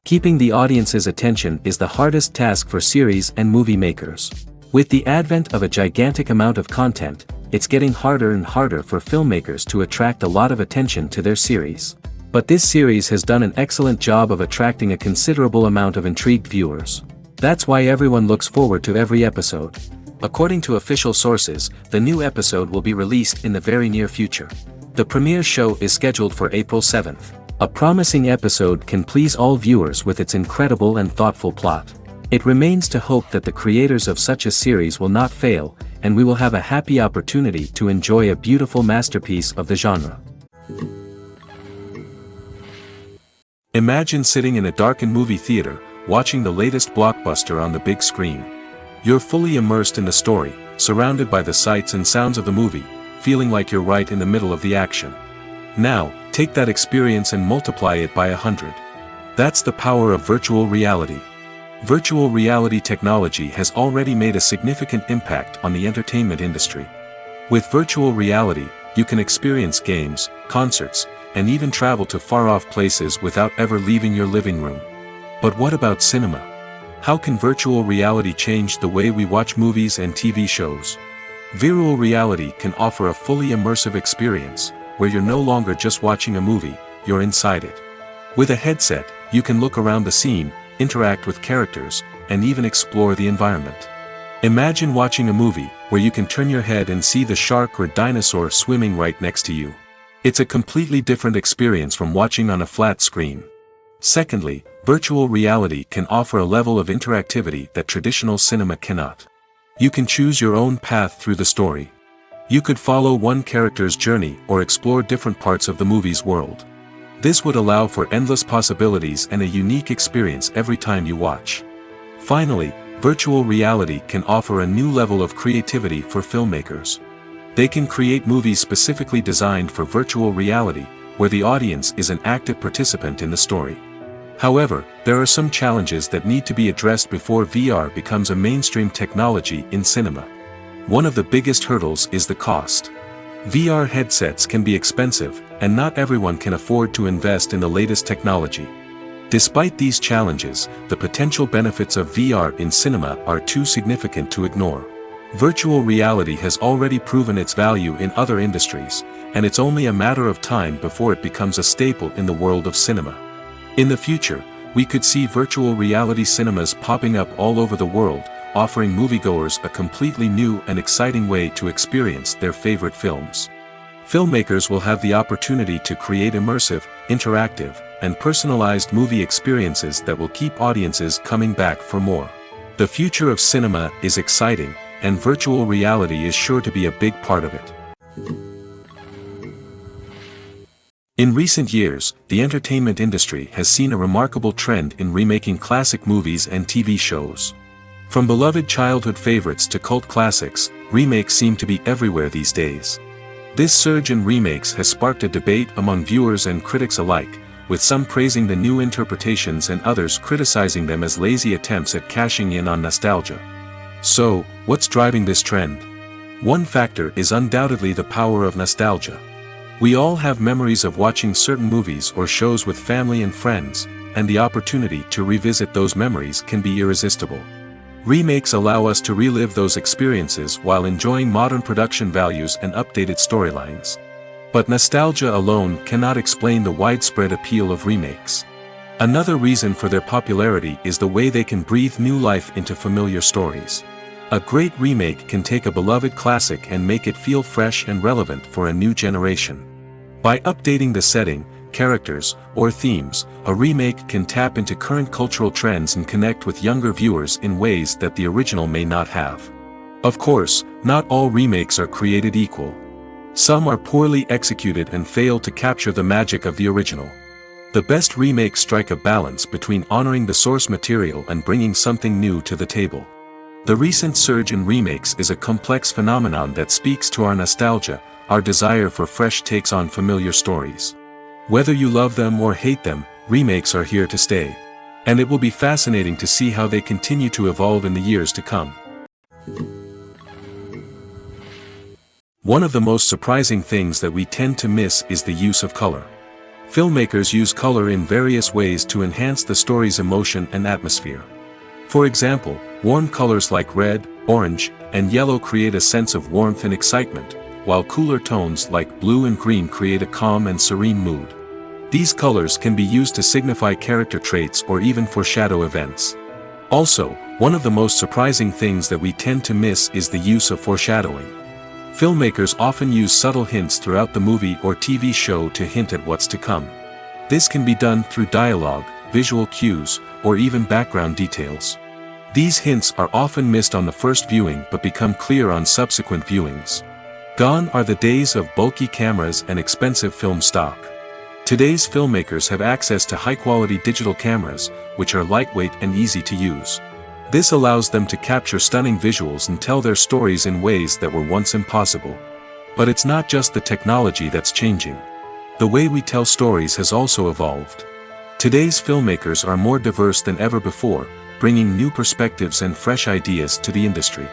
Keeping the audience's attention is the hardest task for series and movie makers. With the advent of a gigantic amount of content, it's getting harder and harder for filmmakers to attract a lot of attention to their series. But this series has done an excellent job of attracting a considerable amount of intrigued viewers. That's why everyone looks forward to every episode. According to official sources, the new episode will be released in the very near future. The premiere show is scheduled for April 7th. A promising episode can please all viewers with its incredible and thoughtful plot. It remains to hope that the creators of such a series will not fail, and we will have a happy opportunity to enjoy a beautiful masterpiece of the genre. Imagine sitting in a darkened movie theater, watching the latest blockbuster on the big screen. You're fully immersed in the story, surrounded by the sights and sounds of the movie, feeling like you're right in the middle of the action. Now, take that experience and multiply it by 100. That's the power of virtual reality. Virtual reality technology has already made a significant impact on the entertainment industry. With virtual reality, you can experience games, concerts, and even travel to far-off places without ever leaving your living room. But what about cinema? How can virtual reality change the way we watch movies and TV shows? Virtual reality can offer a fully immersive experience, where you're no longer just watching a movie, you're inside it. With a headset, you can look around the scene, interact with characters, and even explore the environment. Imagine watching a movie, where you can turn your head and see the shark or dinosaur swimming right next to you. It's a completely different experience from watching on a flat screen. Secondly, virtual reality can offer a level of interactivity that traditional cinema cannot. You can choose your own path through the story. You could follow one character's journey or explore different parts of the movie's world. This would allow for endless possibilities and a unique experience every time you watch. Finally, virtual reality can offer a new level of creativity for filmmakers. They can create movies specifically designed for virtual reality, where the audience is an active participant in the story. However, there are some challenges that need to be addressed before VR becomes a mainstream technology in cinema. One of the biggest hurdles is the cost. VR headsets can be expensive, and not everyone can afford to invest in the latest technology. Despite these challenges, the potential benefits of VR in cinema are too significant to ignore. Virtual reality has already proven its value in other industries, and it's only a matter of time before it becomes a staple in the world of cinema. In the future, we could see virtual reality cinemas popping up all over the world, offering moviegoers a completely new and exciting way to experience their favorite films. Filmmakers will have the opportunity to create immersive, interactive, and personalized movie experiences that will keep audiences coming back for more. The future of cinema is exciting, and virtual reality is sure to be a big part of it. In recent years, the entertainment industry has seen a remarkable trend in remaking classic movies and TV shows. From beloved childhood favorites to cult classics, remakes seem to be everywhere these days. This surge in remakes has sparked a debate among viewers and critics alike, with some praising the new interpretations and others criticizing them as lazy attempts at cashing in on nostalgia. So, what's driving this trend? One factor is undoubtedly the power of nostalgia. We all have memories of watching certain movies or shows with family and friends, and the opportunity to revisit those memories can be irresistible. Remakes allow us to relive those experiences while enjoying modern production values and updated storylines. But nostalgia alone cannot explain the widespread appeal of remakes. Another reason for their popularity is the way they can breathe new life into familiar stories. A great remake can take a beloved classic and make it feel fresh and relevant for a new generation. By updating the setting, characters, or themes, a remake can tap into current cultural trends and connect with younger viewers in ways that the original may not have. Of course, not all remakes are created equal. Some are poorly executed and fail to capture the magic of the original. The best remakes strike a balance between honoring the source material and bringing something new to the table. The recent surge in remakes is a complex phenomenon that speaks to our nostalgia, our desire for fresh takes on familiar stories. Whether you love them or hate them, remakes are here to stay. And it will be fascinating to see how they continue to evolve in the years to come. One of the most surprising things that we tend to miss is the use of color. Filmmakers use color in various ways to enhance the story's emotion and atmosphere. For example, warm colors like red, orange, and yellow create a sense of warmth and excitement, while cooler tones like blue and green create a calm and serene mood. These colors can be used to signify character traits or even foreshadow events. Also, one of the most surprising things that we tend to miss is the use of foreshadowing. Filmmakers often use subtle hints throughout the movie or TV show to hint at what's to come. This can be done through dialogue, visual cues, or even background details. These hints are often missed on the first viewing but become clear on subsequent viewings. Gone are the days of bulky cameras and expensive film stock. Today's filmmakers have access to high-quality digital cameras, which are lightweight and easy to use. This allows them to capture stunning visuals and tell their stories in ways that were once impossible. But it's not just the technology that's changing. The way we tell stories has also evolved. Today's filmmakers are more diverse than ever before, bringing new perspectives and fresh ideas to the industry.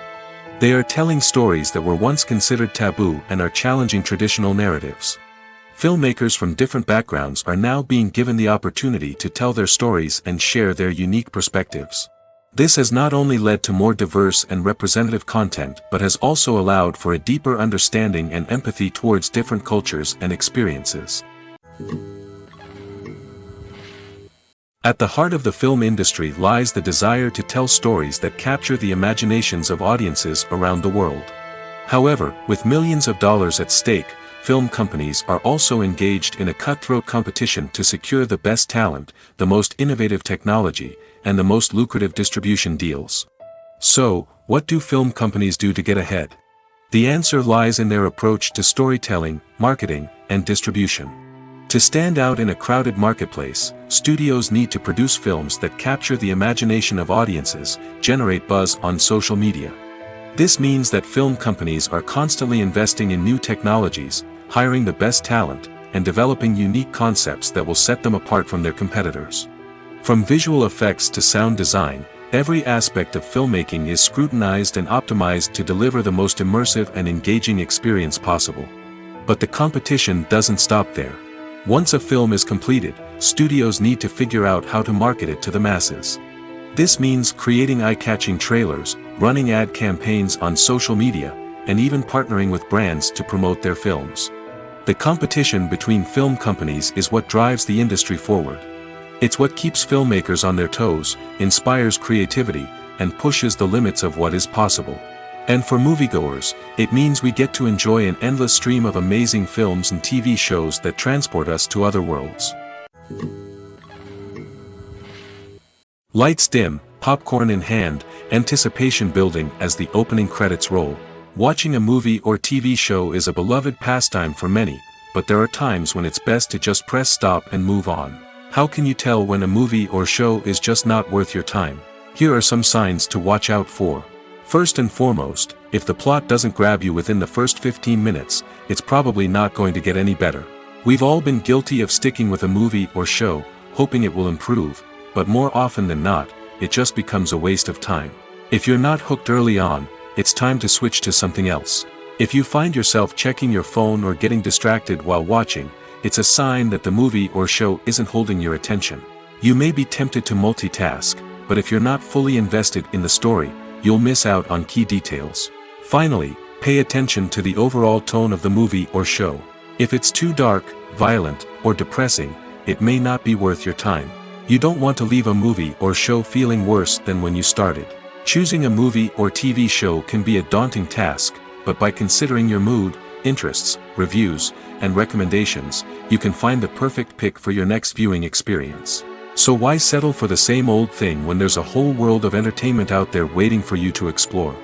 They are telling stories that were once considered taboo and are challenging traditional narratives. Filmmakers from different backgrounds are now being given the opportunity to tell their stories and share their unique perspectives. This has not only led to more diverse and representative content but has also allowed for a deeper understanding and empathy towards different cultures and experiences. At the heart of the film industry lies the desire to tell stories that capture the imaginations of audiences around the world. However, with millions of dollars at stake, film companies are also engaged in a cutthroat competition to secure the best talent, the most innovative technology, and the most lucrative distribution deals. So, what do film companies do to get ahead? The answer lies in their approach to storytelling, marketing, and distribution. To stand out in a crowded marketplace, studios need to produce films that capture the imagination of audiences, generate buzz on social media. This means that film companies are constantly investing in new technologies, hiring the best talent, and developing unique concepts that will set them apart from their competitors. From visual effects to sound design, every aspect of filmmaking is scrutinized and optimized to deliver the most immersive and engaging experience possible. But the competition doesn't stop there. Once a film is completed, studios need to figure out how to market it to the masses. This means creating eye-catching trailers, running ad campaigns on social media, and even partnering with brands to promote their films. The competition between film companies is what drives the industry forward. It's what keeps filmmakers on their toes, inspires creativity, and pushes the limits of what is possible. And for moviegoers, it means we get to enjoy an endless stream of amazing films and TV shows that transport us to other worlds. Lights dim, popcorn in hand, anticipation building as the opening credits roll. Watching a movie or TV show is a beloved pastime for many, but there are times when it's best to just press stop and move on. How can you tell when a movie or show is just not worth your time? Here are some signs to watch out for. First and foremost, if the plot doesn't grab you within the first 15 minutes, it's probably not going to get any better. We've all been guilty of sticking with a movie or show, hoping it will improve, but more often than not, it just becomes a waste of time. If you're not hooked early on, it's time to switch to something else. If you find yourself checking your phone or getting distracted while watching, it's a sign that the movie or show isn't holding your attention. You may be tempted to multitask, but if you're not fully invested in the story, you'll miss out on key details. Finally, pay attention to the overall tone of the movie or show. If it's too dark, violent, or depressing, it may not be worth your time. You don't want to leave a movie or show feeling worse than when you started. Choosing a movie or TV show can be a daunting task, but by considering your mood, interests, reviews, and recommendations, you can find the perfect pick for your next viewing experience. So why settle for the same old thing when there's a whole world of entertainment out there waiting for you to explore?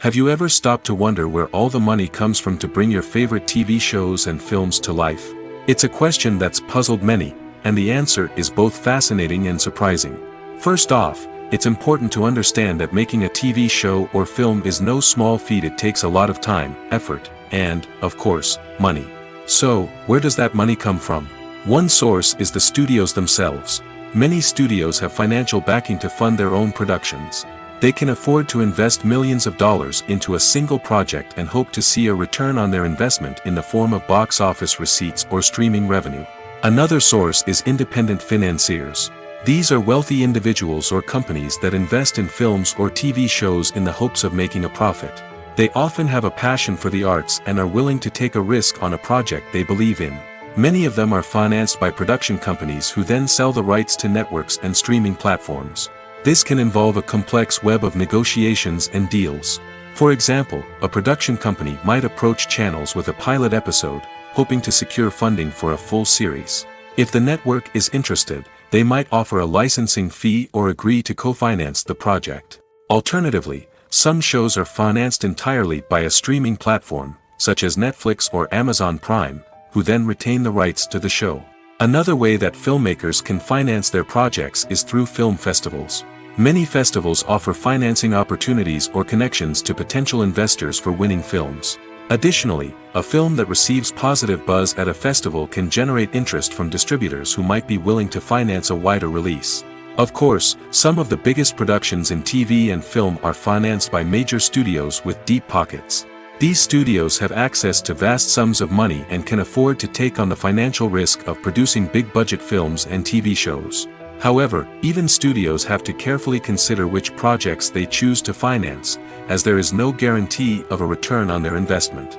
Have you ever stopped to wonder where all the money comes from to bring your favorite TV shows and films to life? It's a question that's puzzled many, and the answer is both fascinating and surprising. First off, it's important to understand that making a TV show or film is no small feat. It takes a lot of time, effort, and, of course, money. So, where does that money come from? One source is the studios themselves. Many studios have financial backing to fund their own productions. They can afford to invest millions of dollars into a single project and hope to see a return on their investment in the form of box office receipts or streaming revenue. Another source is independent financiers. These are wealthy individuals or companies that invest in films or TV shows in the hopes of making a profit. They often have a passion for the arts and are willing to take a risk on a project they believe in. Many of them are financed by production companies who then sell the rights to networks and streaming platforms. This can involve a complex web of negotiations and deals. For example, a production company might approach channels with a pilot episode, hoping to secure funding for a full series. If the network is interested, they might offer a licensing fee or agree to co-finance the project. Alternatively, some shows are financed entirely by a streaming platform, such as Netflix or Amazon Prime, who then retain the rights to the show. Another way that filmmakers can finance their projects is through film festivals. Many festivals offer financing opportunities or connections to potential investors for winning films. Additionally, a film that receives positive buzz at a festival can generate interest from distributors who might be willing to finance a wider release. Of course, some of the biggest productions in TV and film are financed by major studios with deep pockets. These studios have access to vast sums of money and can afford to take on the financial risk of producing big-budget films and TV shows. However, even studios have to carefully consider which projects they choose to finance, as there is no guarantee of a return on their investment.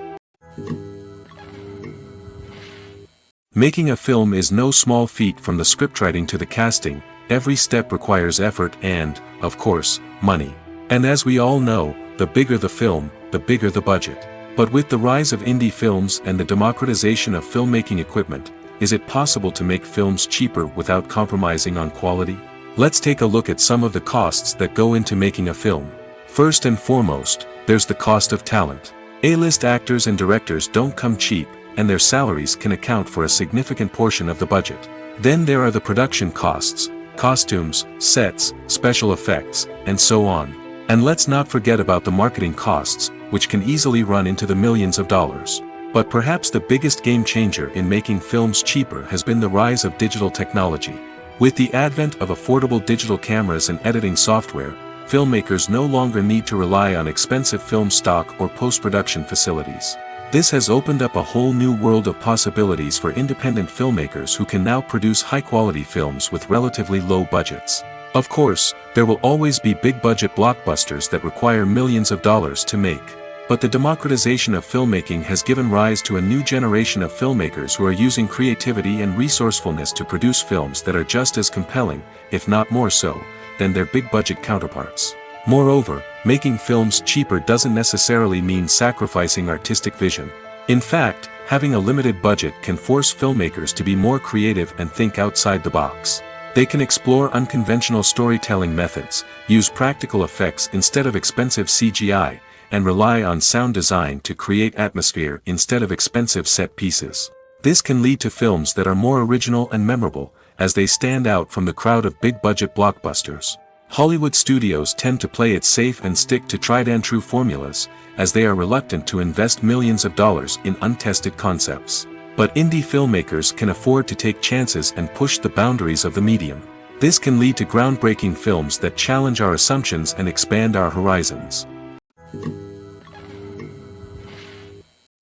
Making a film is no small feat. From the scriptwriting to the casting, every step requires effort and, of course, money. And as we all know, the bigger the film, the bigger the budget. But with the rise of indie films and the democratization of filmmaking equipment, is it possible to make films cheaper without compromising on quality? Let's take a look at some of the costs that go into making a film. First and foremost, there's the cost of talent. A-list actors and directors don't come cheap, and their salaries can account for a significant portion of the budget. Then there are the production costs, costumes, sets, special effects, and so on. And let's not forget about the marketing costs, which can easily run into the millions of dollars. But perhaps the biggest game changer in making films cheaper has been the rise of digital technology. With the advent of affordable digital cameras and editing software, filmmakers no longer need to rely on expensive film stock or post-production facilities. This has opened up a whole new world of possibilities for independent filmmakers who can now produce high-quality films with relatively low budgets. Of course, there will always be big-budget blockbusters that require millions of dollars to make. But the democratization of filmmaking has given rise to a new generation of filmmakers who are using creativity and resourcefulness to produce films that are just as compelling, if not more so, than their big-budget counterparts. Moreover, making films cheaper doesn't necessarily mean sacrificing artistic vision. In fact, having a limited budget can force filmmakers to be more creative and think outside the box. They can explore unconventional storytelling methods, use practical effects instead of expensive CGI, and rely on sound design to create atmosphere instead of expensive set pieces. This can lead to films that are more original and memorable, as they stand out from the crowd of big-budget blockbusters. Hollywood studios tend to play it safe and stick to tried-and-true formulas, as they are reluctant to invest millions of dollars in untested concepts. But indie filmmakers can afford to take chances and push the boundaries of the medium. This can lead to groundbreaking films that challenge our assumptions and expand our horizons.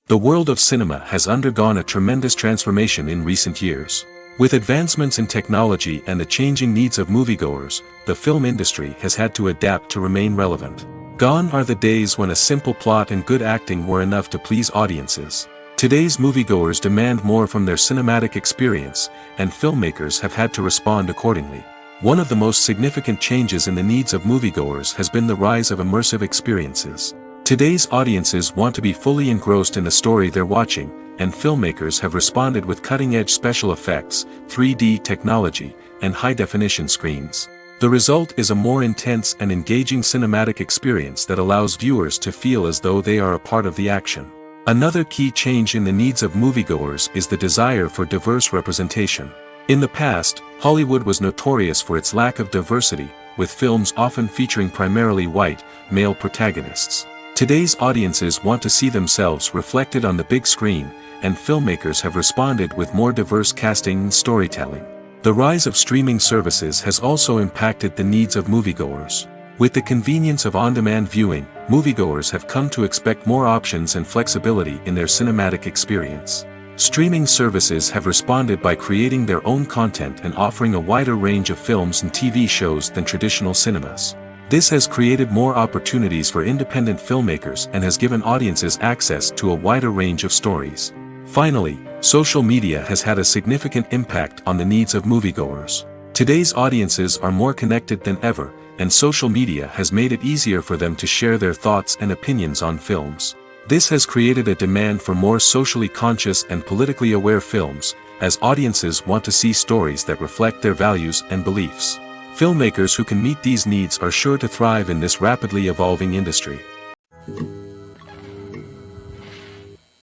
The world of cinema has undergone a tremendous transformation in recent years. With advancements in technology and the changing needs of moviegoers, the film industry has had to adapt to remain relevant. Gone are the days when a simple plot and good acting were enough to please audiences. Today's moviegoers demand more from their cinematic experience, and filmmakers have had to respond accordingly. One of the most significant changes in the needs of moviegoers has been the rise of immersive experiences. Today's audiences want to be fully engrossed in the story they're watching, and filmmakers have responded with cutting-edge special effects, 3D technology, and high-definition screens. The result is a more intense and engaging cinematic experience that allows viewers to feel as though they are a part of the action. Another key change in the needs of moviegoers is the desire for diverse representation. In the past, Hollywood was notorious for its lack of diversity, with films often featuring primarily white, male protagonists. Today's audiences want to see themselves reflected on the big screen, and filmmakers have responded with more diverse casting and storytelling. The rise of streaming services has also impacted the needs of moviegoers. With the convenience of on-demand viewing, moviegoers have come to expect more options and flexibility in their cinematic experience. Streaming services have responded by creating their own content and offering a wider range of films and TV shows than traditional cinemas. This has created more opportunities for independent filmmakers and has given audiences access to a wider range of stories. Finally, social media has had a significant impact on the needs of moviegoers. Today's audiences are more connected than ever, and social media has made it easier for them to share their thoughts and opinions on films. This has created a demand for more socially conscious and politically aware films, as audiences want to see stories that reflect their values and beliefs. Filmmakers who can meet these needs are sure to thrive in this rapidly evolving industry.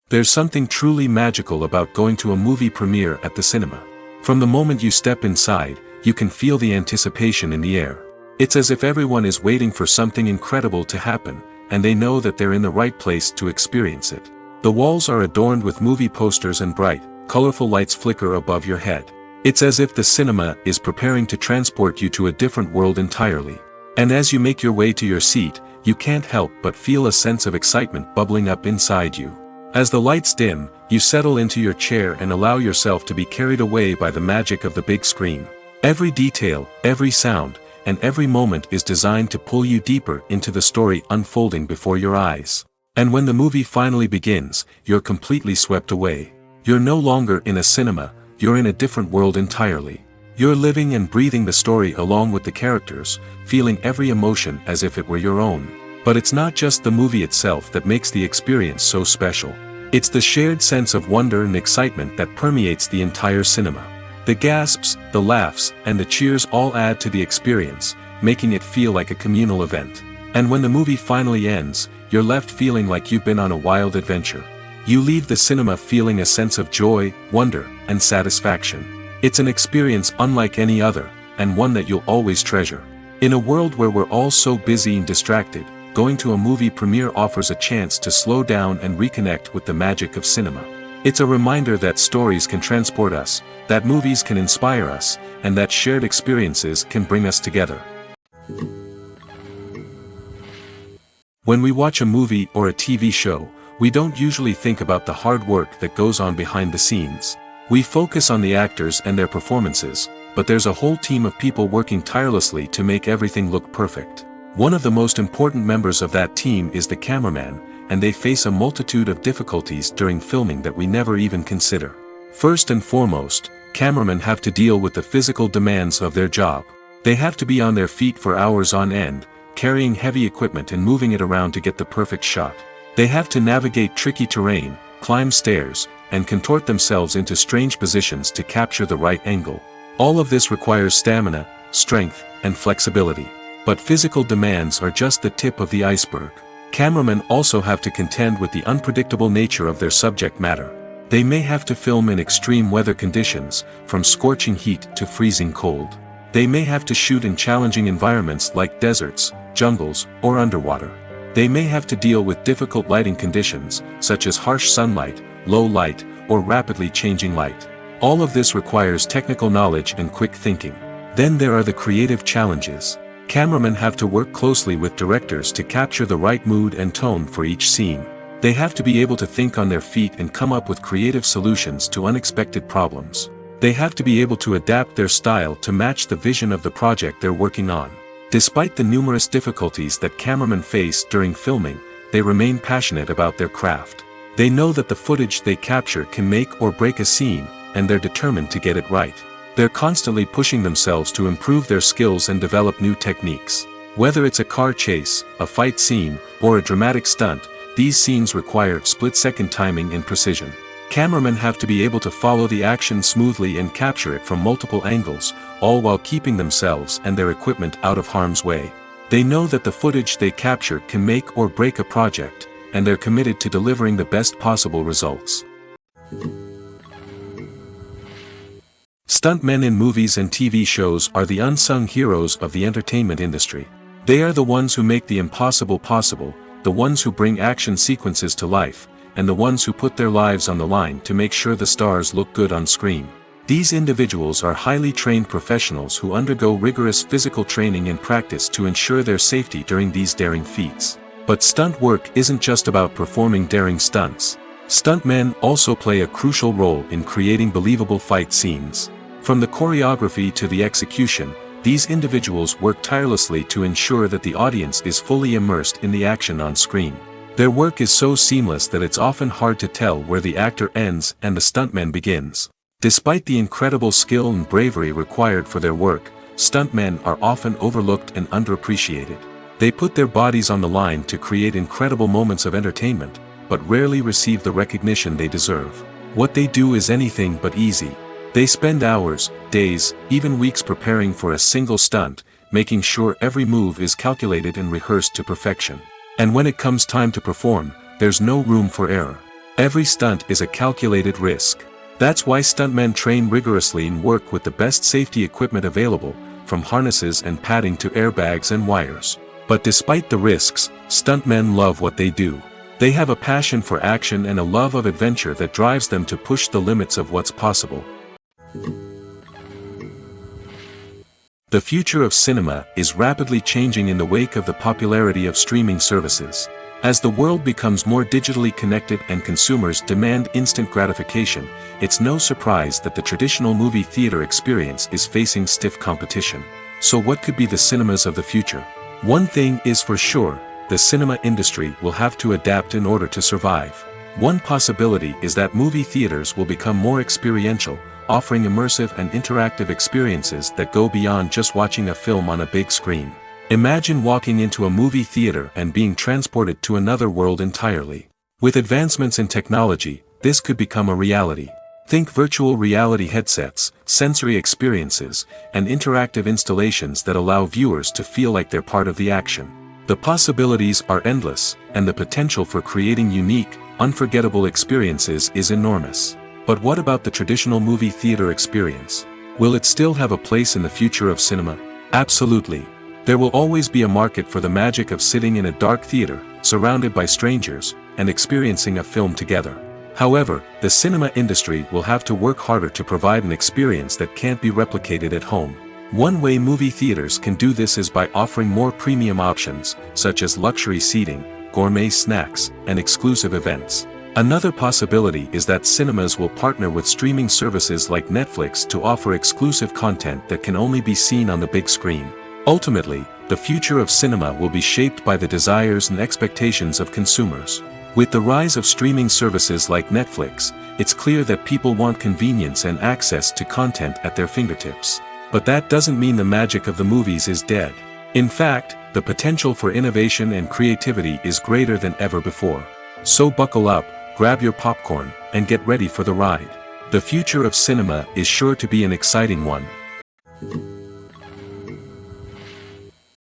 There's something truly magical about going to a movie premiere at the cinema. From the moment you step inside, you can feel the anticipation in the air. It's as if everyone is waiting for something incredible to happen, and they know that they're in the right place to experience it. The walls are adorned with movie posters and bright, colorful lights flicker above your head. It's as if the cinema is preparing to transport you to a different world entirely. And as you make your way to your seat, you can't help but feel a sense of excitement bubbling up inside you. As the lights dim, you settle into your chair and allow yourself to be carried away by the magic of the big screen. Every detail, every sound, and every moment is designed to pull you deeper into the story unfolding before your eyes. And when the movie finally begins, you're completely swept away. You're no longer in a cinema, you're in a different world entirely. You're living and breathing the story along with the characters, feeling every emotion as if it were your own. But it's not just the movie itself that makes the experience so special. It's the shared sense of wonder and excitement that permeates the entire cinema. The gasps, the laughs, and the cheers all add to the experience, making it feel like a communal event. And when the movie finally ends, you're left feeling like you've been on a wild adventure. You leave the cinema feeling a sense of joy, wonder, and satisfaction. It's an experience unlike any other, and one that you'll always treasure. In a world where we're all so busy and distracted, going to a movie premiere offers a chance to slow down and reconnect with the magic of cinema. It's a reminder that stories can transport us, that movies can inspire us, and that shared experiences can bring us together. When we watch a movie or a TV show, we don't usually think about the hard work that goes on behind the scenes. We focus on the actors and their performances, but there's a whole team of people working tirelessly to make everything look perfect. One of the most important members of that team is the cameraman, and they face a multitude of difficulties during filming that we never even consider. First and foremost, cameramen have to deal with the physical demands of their job. They have to be on their feet for hours on end, carrying heavy equipment and moving it around to get the perfect shot. They have to navigate tricky terrain, climb stairs, and contort themselves into strange positions to capture the right angle. All of this requires stamina, strength, and flexibility. But physical demands are just the tip of the iceberg. Cameramen also have to contend with the unpredictable nature of their subject matter. They may have to film in extreme weather conditions, from scorching heat to freezing cold. They may have to shoot in challenging environments like deserts, jungles, or underwater. They may have to deal with difficult lighting conditions, such as harsh sunlight, low light, or rapidly changing light. All of this requires technical knowledge and quick thinking. Then there are the creative challenges. Cameramen have to work closely with directors to capture the right mood and tone for each scene. They have to be able to think on their feet and come up with creative solutions to unexpected problems. They have to be able to adapt their style to match the vision of the project they're working on. Despite the numerous difficulties that cameramen face during filming, they remain passionate about their craft. They know that the footage they capture can make or break a scene, and they're determined to get it right. They're constantly pushing themselves to improve their skills and develop new techniques. Whether it's a car chase, a fight scene, or a dramatic stunt, these scenes require split-second timing and precision. Cameramen have to be able to follow the action smoothly and capture it from multiple angles, all while keeping themselves and their equipment out of harm's way. They know that the footage they capture can make or break a project, and they're committed to delivering the best possible results. Stuntmen in movies and TV shows are the unsung heroes of the entertainment industry. They are the ones who make the impossible possible, the ones who bring action sequences to life, and the ones who put their lives on the line to make sure the stars look good on screen. These individuals are highly trained professionals who undergo rigorous physical training and practice to ensure their safety during these daring feats. But stunt work isn't just about performing daring stunts. Stuntmen also play a crucial role in creating believable fight scenes. From the choreography to the execution, these individuals work tirelessly to ensure that the audience is fully immersed in the action on screen. Their work is so seamless that it's often hard to tell where the actor ends and the stuntman begins. Despite the incredible skill and bravery required for their work, stuntmen are often overlooked and underappreciated. They put their bodies on the line to create incredible moments of entertainment, but rarely receive the recognition they deserve. What they do is anything but easy. They spend hours, days, even weeks preparing for a single stunt, making sure every move is calculated and rehearsed to perfection. And when it comes time to perform, there's no room for error. Every stunt is a calculated risk. That's why stuntmen train rigorously and work with the best safety equipment available, from harnesses and padding to airbags and wires. But despite the risks, stuntmen love what they do. They have a passion for action and a love of adventure that drives them to push the limits of what's possible. The future of cinema is rapidly changing in the wake of the popularity of streaming services. As the world becomes more digitally connected and consumers demand instant gratification, it's no surprise that the traditional movie theater experience is facing stiff competition. So what could be the cinemas of the future? One thing is for sure, the cinema industry will have to adapt in order to survive. One possibility is that movie theaters will become more experiential, offering immersive and interactive experiences that go beyond just watching a film on a big screen. Imagine walking into a movie theater and being transported to another world entirely. With advancements in technology, this could become a reality. Think virtual reality headsets, sensory experiences, and interactive installations that allow viewers to feel like they're part of the action. The possibilities are endless, and the potential for creating unique, unforgettable experiences is enormous. But what about the traditional movie theater experience? Will it still have a place in the future of cinema? Absolutely. There will always be a market for the magic of sitting in a dark theater, surrounded by strangers, and experiencing a film together. However, the cinema industry will have to work harder to provide an experience that can't be replicated at home. One way movie theaters can do this is by offering more premium options, such as luxury seating, gourmet snacks, and exclusive events. Another possibility is that cinemas will partner with streaming services like Netflix to offer exclusive content that can only be seen on the big screen. Ultimately, the future of cinema will be shaped by the desires and expectations of consumers. With the rise of streaming services like Netflix, it's clear that people want convenience and access to content at their fingertips. But that doesn't mean the magic of the movies is dead. In fact, the potential for innovation and creativity is greater than ever before. So buckle up, grab your popcorn, and get ready for the ride. The future of cinema is sure to be an exciting one.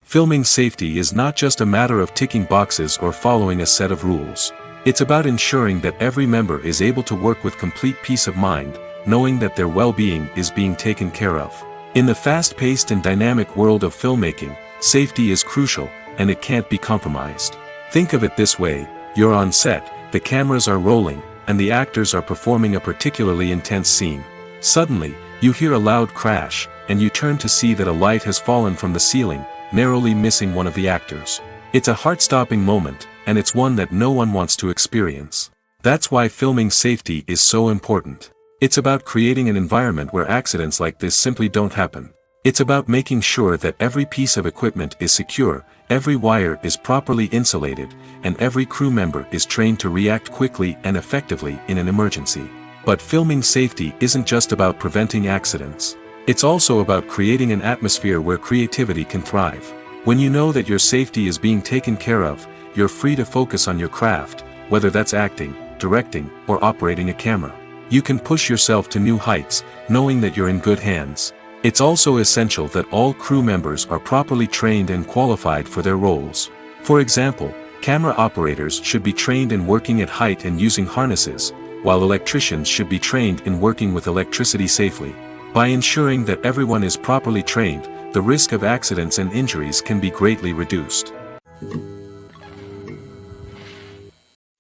Filming safety is not just a matter of ticking boxes or following a set of rules. It's about ensuring that every member is able to work with complete peace of mind, knowing that their well-being is being taken care of. In the fast-paced and dynamic world of filmmaking, safety is crucial, and it can't be compromised. Think of it this way: you're on set, the cameras are rolling, and the actors are performing a particularly intense scene. Suddenly, you hear a loud crash, and you turn to see that a light has fallen from the ceiling, narrowly missing one of the actors. It's a heart-stopping moment, and it's one that no one wants to experience. That's why filming safety is so important. It's about creating an environment where accidents like this simply don't happen. It's about making sure that every piece of equipment is secure, every wire is properly insulated, and every crew member is trained to react quickly and effectively in an emergency. But filming safety isn't just about preventing accidents. It's also about creating an atmosphere where creativity can thrive. When you know that your safety is being taken care of, you're free to focus on your craft, whether that's acting, directing, or operating a camera. You can push yourself to new heights, knowing that you're in good hands. It's also essential that all crew members are properly trained and qualified for their roles. For example, camera operators should be trained in working at height and using harnesses, while electricians should be trained in working with electricity safely. By ensuring that everyone is properly trained, the risk of accidents and injuries can be greatly reduced.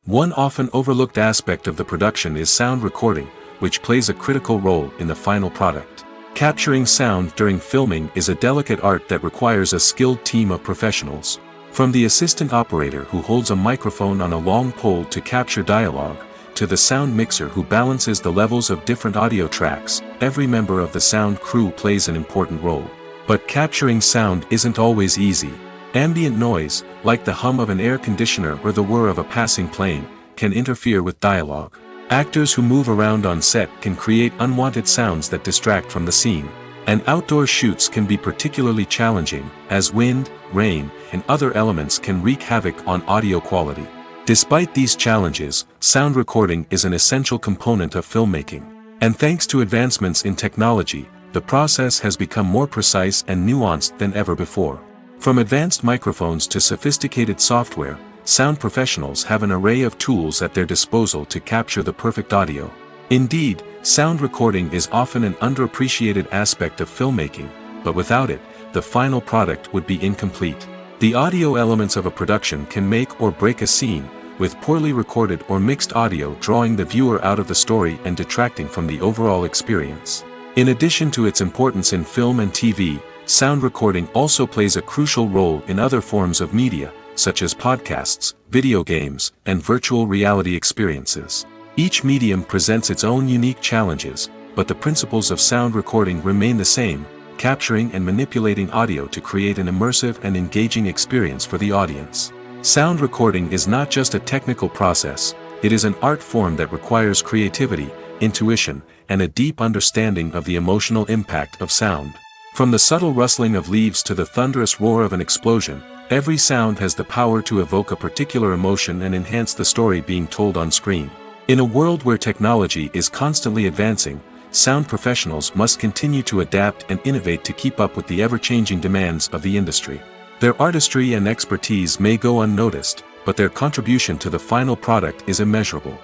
One often overlooked aspect of the production is sound recording, which plays a critical role in the final product. Capturing sound during filming is a delicate art that requires a skilled team of professionals. From the assistant operator who holds a microphone on a long pole to capture dialogue, to the sound mixer who balances the levels of different audio tracks, every member of the sound crew plays an important role. But capturing sound isn't always easy. Ambient noise, like the hum of an air conditioner or the whir of a passing plane, can interfere with dialogue. Actors who move around on set can create unwanted sounds that distract from the scene. And outdoor shoots can be particularly challenging, as wind, rain, and other elements can wreak havoc on audio quality. Despite these challenges, sound recording is an essential component of filmmaking. And thanks to advancements in technology, the process has become more precise and nuanced than ever before. From advanced microphones to sophisticated software, sound professionals have an array of tools at their disposal to capture the perfect audio. Indeed, sound recording is often an underappreciated aspect of filmmaking, but without it, the final product would be incomplete. The audio elements of a production can make or break a scene, with poorly recorded or mixed audio drawing the viewer out of the story and detracting from the overall experience. In addition to its importance in film and TV, sound recording also plays a crucial role in other forms of media, such as podcasts, video games, and virtual reality experiences. Each medium presents its own unique challenges, but the principles of sound recording remain the same, capturing and manipulating audio to create an immersive and engaging experience for the audience. Sound recording is not just a technical process, it is an art form that requires creativity, intuition, and a deep understanding of the emotional impact of sound. From the subtle rustling of leaves to the thunderous roar of an explosion, every sound has the power to evoke a particular emotion and enhance the story being told on screen. In a world where technology is constantly advancing, sound professionals must continue to adapt and innovate to keep up with the ever-changing demands of the industry. Their artistry and expertise may go unnoticed, but their contribution to the final product is immeasurable.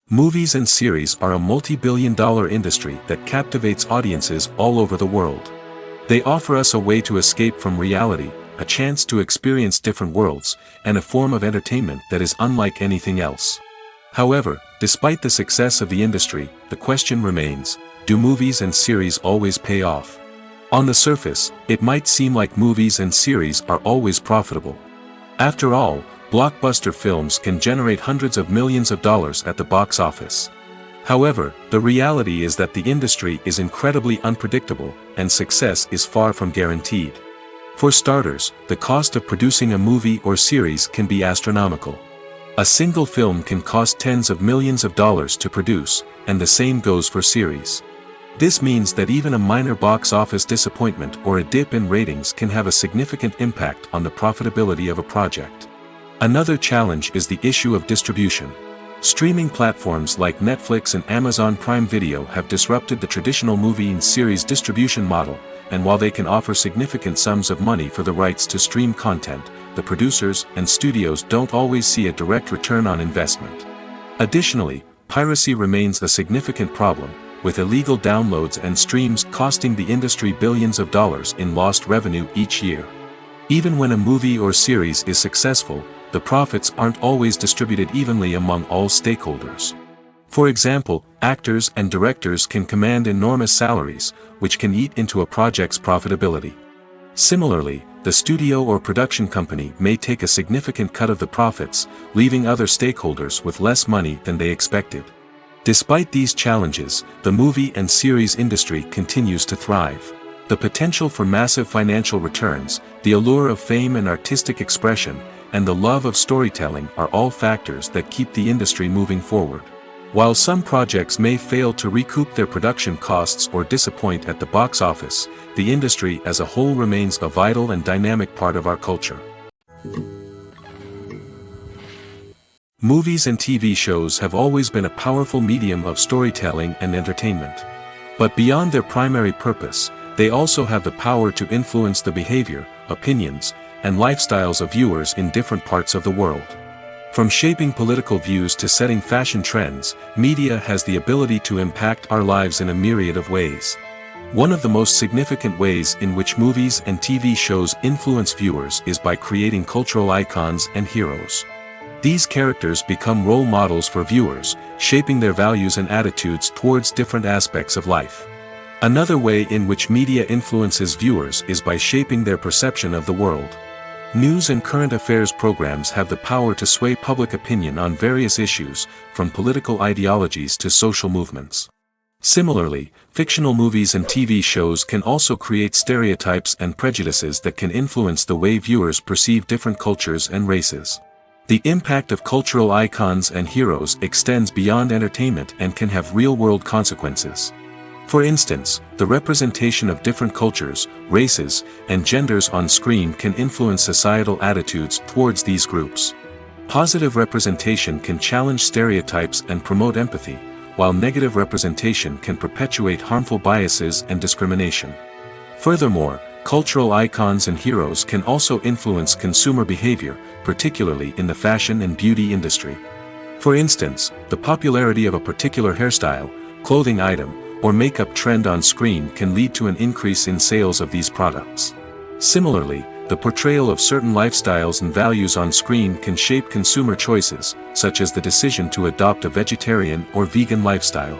Movies and series are a multi-billion-dollar industry that captivates audiences all over the world. They offer us a way to escape from reality, a chance to experience different worlds, and a form of entertainment that is unlike anything else. However, despite the success of the industry, the question remains, do movies and series always pay off? On the surface, it might seem like movies and series are always profitable. After all, blockbuster films can generate hundreds of millions of dollars at the box office. However, the reality is that the industry is incredibly unpredictable, and success is far from guaranteed. For starters, the cost of producing a movie or series can be astronomical. A single film can cost tens of millions of dollars to produce, and the same goes for series. This means that even a minor box office disappointment or a dip in ratings can have a significant impact on the profitability of a project. Another challenge is the issue of distribution. Streaming platforms like Netflix and Amazon Prime Video have disrupted the traditional movie and series distribution model, and while they can offer significant sums of money for the rights to stream content, the producers and studios don't always see a direct return on investment. Additionally, piracy remains a significant problem, with illegal downloads and streams costing the industry billions of dollars in lost revenue each year. Even when a movie or series is successful, the profits aren't always distributed evenly among all stakeholders. For example, actors and directors can command enormous salaries, which can eat into a project's profitability. Similarly, the studio or production company may take a significant cut of the profits, leaving other stakeholders with less money than they expected. Despite these challenges, the movie and series industry continues to thrive. The potential for massive financial returns, the allure of fame and artistic expression, and the love of storytelling are all factors that keep the industry moving forward. While some projects may fail to recoup their production costs or disappoint at the box office, the industry as a whole remains a vital and dynamic part of our culture. Movies and TV shows have always been a powerful medium of storytelling and entertainment. But beyond their primary purpose, they also have the power to influence the behavior, opinions, and lifestyles of viewers in different parts of the world. From shaping political views to setting fashion trends, media has the ability to impact our lives in a myriad of ways. One of the most significant ways in which movies and TV shows influence viewers is by creating cultural icons and heroes. These characters become role models for viewers, shaping their values and attitudes towards different aspects of life. Another way in which media influences viewers is by shaping their perception of the world. News and current affairs programs have the power to sway public opinion on various issues, from political ideologies to social movements. Similarly, fictional movies and TV shows can also create stereotypes and prejudices that can influence the way viewers perceive different cultures and races. The impact of cultural icons and heroes extends beyond entertainment and can have real-world consequences. For instance, the representation of different cultures, races, and genders on screen can influence societal attitudes towards these groups. Positive representation can challenge stereotypes and promote empathy, while negative representation can perpetuate harmful biases and discrimination. Furthermore, cultural icons and heroes can also influence consumer behavior, particularly in the fashion and beauty industry. For instance, the popularity of a particular hairstyle, clothing item, or makeup trend on screen can lead to an increase in sales of these products. Similarly, the portrayal of certain lifestyles and values on screen can shape consumer choices, such as the decision to adopt a vegetarian or vegan lifestyle.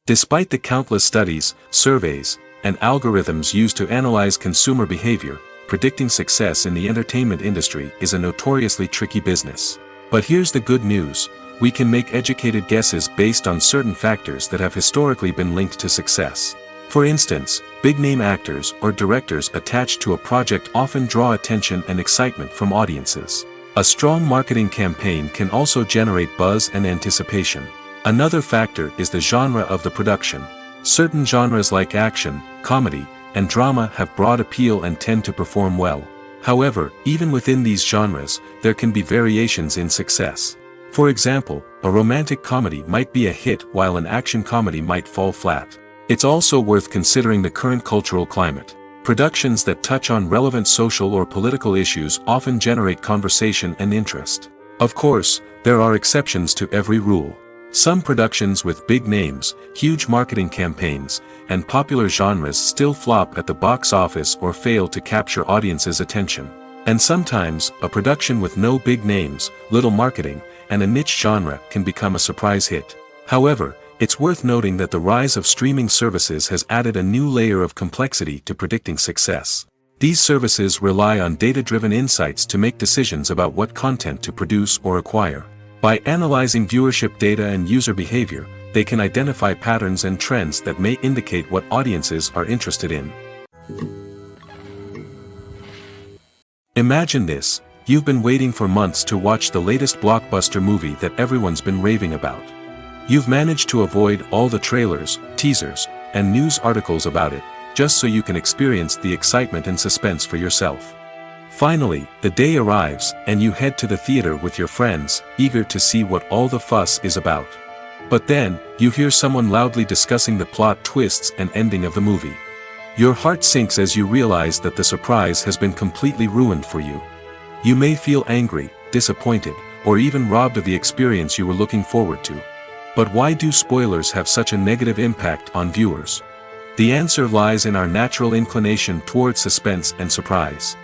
Despite the countless studies, surveys, and algorithms used to analyze consumer behavior, predicting success in the entertainment industry is a notoriously tricky business. But here's the good news: we can make educated guesses based on certain factors that have historically been linked to success. For instance, big-name actors or directors attached to a project often draw attention and excitement from audiences. A strong marketing campaign can also generate buzz and anticipation. Another factor is the genre of the production. Certain genres like action, comedy, and drama have broad appeal and tend to perform well. However, even within these genres, there can be variations in success. For example, a romantic comedy might be a hit while an action comedy might fall flat. It's also worth considering the current cultural climate. Productions that touch on relevant social or political issues often generate conversation and interest. Of course, there are exceptions to every rule. Some productions with big names, huge marketing campaigns, and popular genres still flop at the box office or fail to capture audiences' attention. And sometimes, a production with no big names, little marketing, and a niche genre can become a surprise hit. However, it's worth noting that the rise of streaming services has added a new layer of complexity to predicting success. These services rely on data-driven insights to make decisions about what content to produce or acquire. By analyzing viewership data and user behavior, they can identify patterns and trends that may indicate what audiences are interested in. Imagine this: you've been waiting for months to watch the latest blockbuster movie that everyone's been raving about. You've managed to avoid all the trailers, teasers, and news articles about it, just so you can experience the excitement and suspense for yourself. Finally, the day arrives, and you head to the theater with your friends, eager to see what all the fuss is about. But then, you hear someone loudly discussing the plot twists and ending of the movie. Your heart sinks as you realize that the surprise has been completely ruined for you. You may feel angry, disappointed, or even robbed of the experience you were looking forward to. But why do spoilers have such a negative impact on viewers? The answer lies in our natural inclination toward suspense and surprise.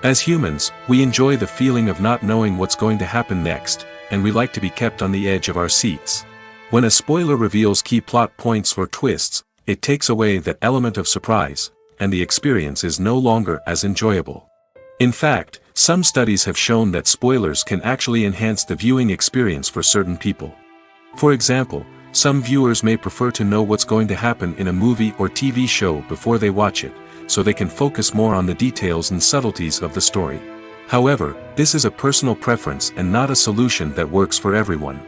As humans, we enjoy the feeling of not knowing what's going to happen next, and we like to be kept on the edge of our seats. When a spoiler reveals key plot points or twists, it takes away that element of surprise, and the experience is no longer as enjoyable. In fact, some studies have shown that spoilers can actually enhance the viewing experience for certain people. For example, some viewers may prefer to know what's going to happen in a movie or TV show before they watch it, so they can focus more on the details and subtleties of the story. However, this is a personal preference and not a solution that works for everyone.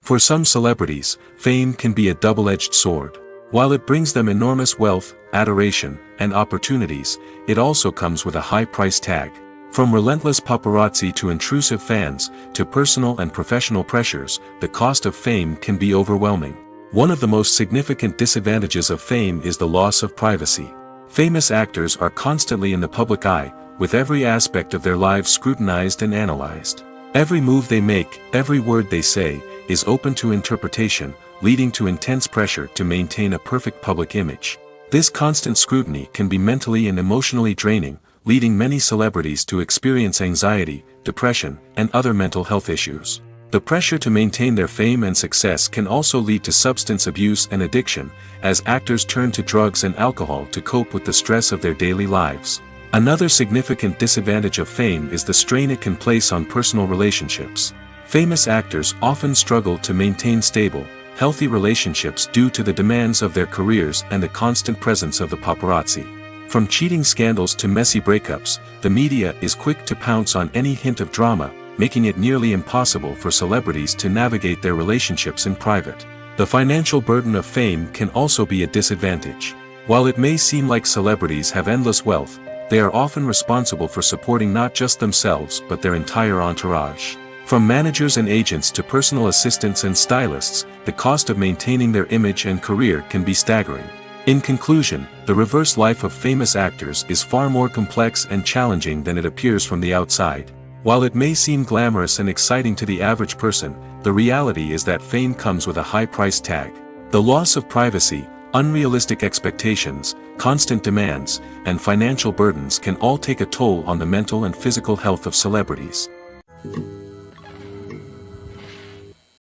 For some celebrities, fame can be a double-edged sword. While it brings them enormous wealth, adoration, and opportunities, it also comes with a high price tag. From relentless paparazzi to intrusive fans, to personal and professional pressures, the cost of fame can be overwhelming. One of the most significant disadvantages of fame is the loss of privacy. Famous actors are constantly in the public eye, with every aspect of their lives scrutinized and analyzed. Every move they make, every word they say, is open to interpretation, leading to intense pressure to maintain a perfect public image. This constant scrutiny can be mentally and emotionally draining, leading many celebrities to experience anxiety, depression, and other mental health issues. The pressure to maintain their fame and success can also lead to substance abuse and addiction, as actors turn to drugs and alcohol to cope with the stress of their daily lives. Another significant disadvantage of fame is the strain it can place on personal relationships. Famous actors often struggle to maintain stable, healthy relationships due to the demands of their careers and the constant presence of the paparazzi. From cheating scandals to messy breakups, the media is quick to pounce on any hint of drama, making it nearly impossible for celebrities to navigate their relationships in private. The financial burden of fame can also be a disadvantage. While it may seem like celebrities have endless wealth, they are often responsible for supporting not just themselves but their entire entourage. From managers and agents to personal assistants and stylists, the cost of maintaining their image and career can be staggering. In conclusion, the reverse life of famous actors is far more complex and challenging than it appears from the outside. While it may seem glamorous and exciting to the average person, the reality is that fame comes with a high price tag. The loss of privacy, unrealistic expectations, constant demands, and financial burdens can all take a toll on the mental and physical health of celebrities.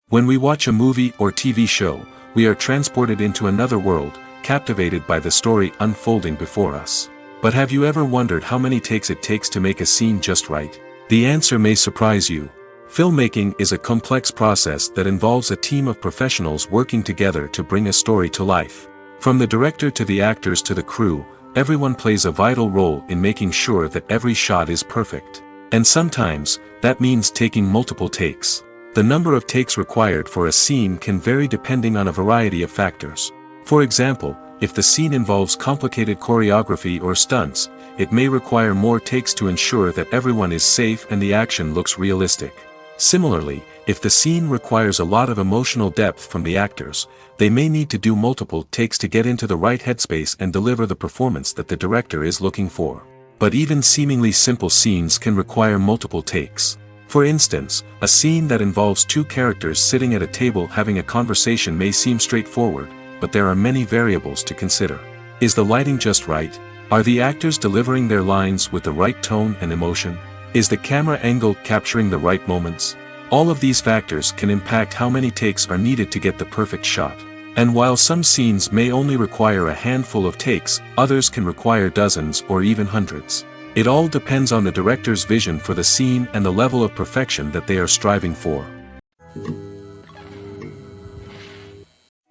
When we watch a movie or TV show, we are transported into another world, captivated by the story unfolding before us. But have you ever wondered how many takes it takes to make a scene just right? The answer may surprise you. Filmmaking is a complex process that involves a team of professionals working together to bring a story to life. From the director to the actors to the crew, everyone plays a vital role in making sure that every shot is perfect. And sometimes, that means taking multiple takes. The number of takes required for a scene can vary depending on a variety of factors. For example, if the scene involves complicated choreography or stunts, it may require more takes to ensure that everyone is safe and the action looks realistic. Similarly, if the scene requires a lot of emotional depth from the actors, they may need to do multiple takes to get into the right headspace and deliver the performance that the director is looking for. But even seemingly simple scenes can require multiple takes. For instance, a scene that involves two characters sitting at a table having a conversation may seem straightforward, but there are many variables to consider. Is the lighting just right? Are the actors delivering their lines with the right tone and emotion? Is the camera angle capturing the right moments? All of these factors can impact how many takes are needed to get the perfect shot. And while some scenes may only require a handful of takes, others can require dozens or even hundreds. It all depends on the director's vision for the scene and the level of perfection that they are striving for.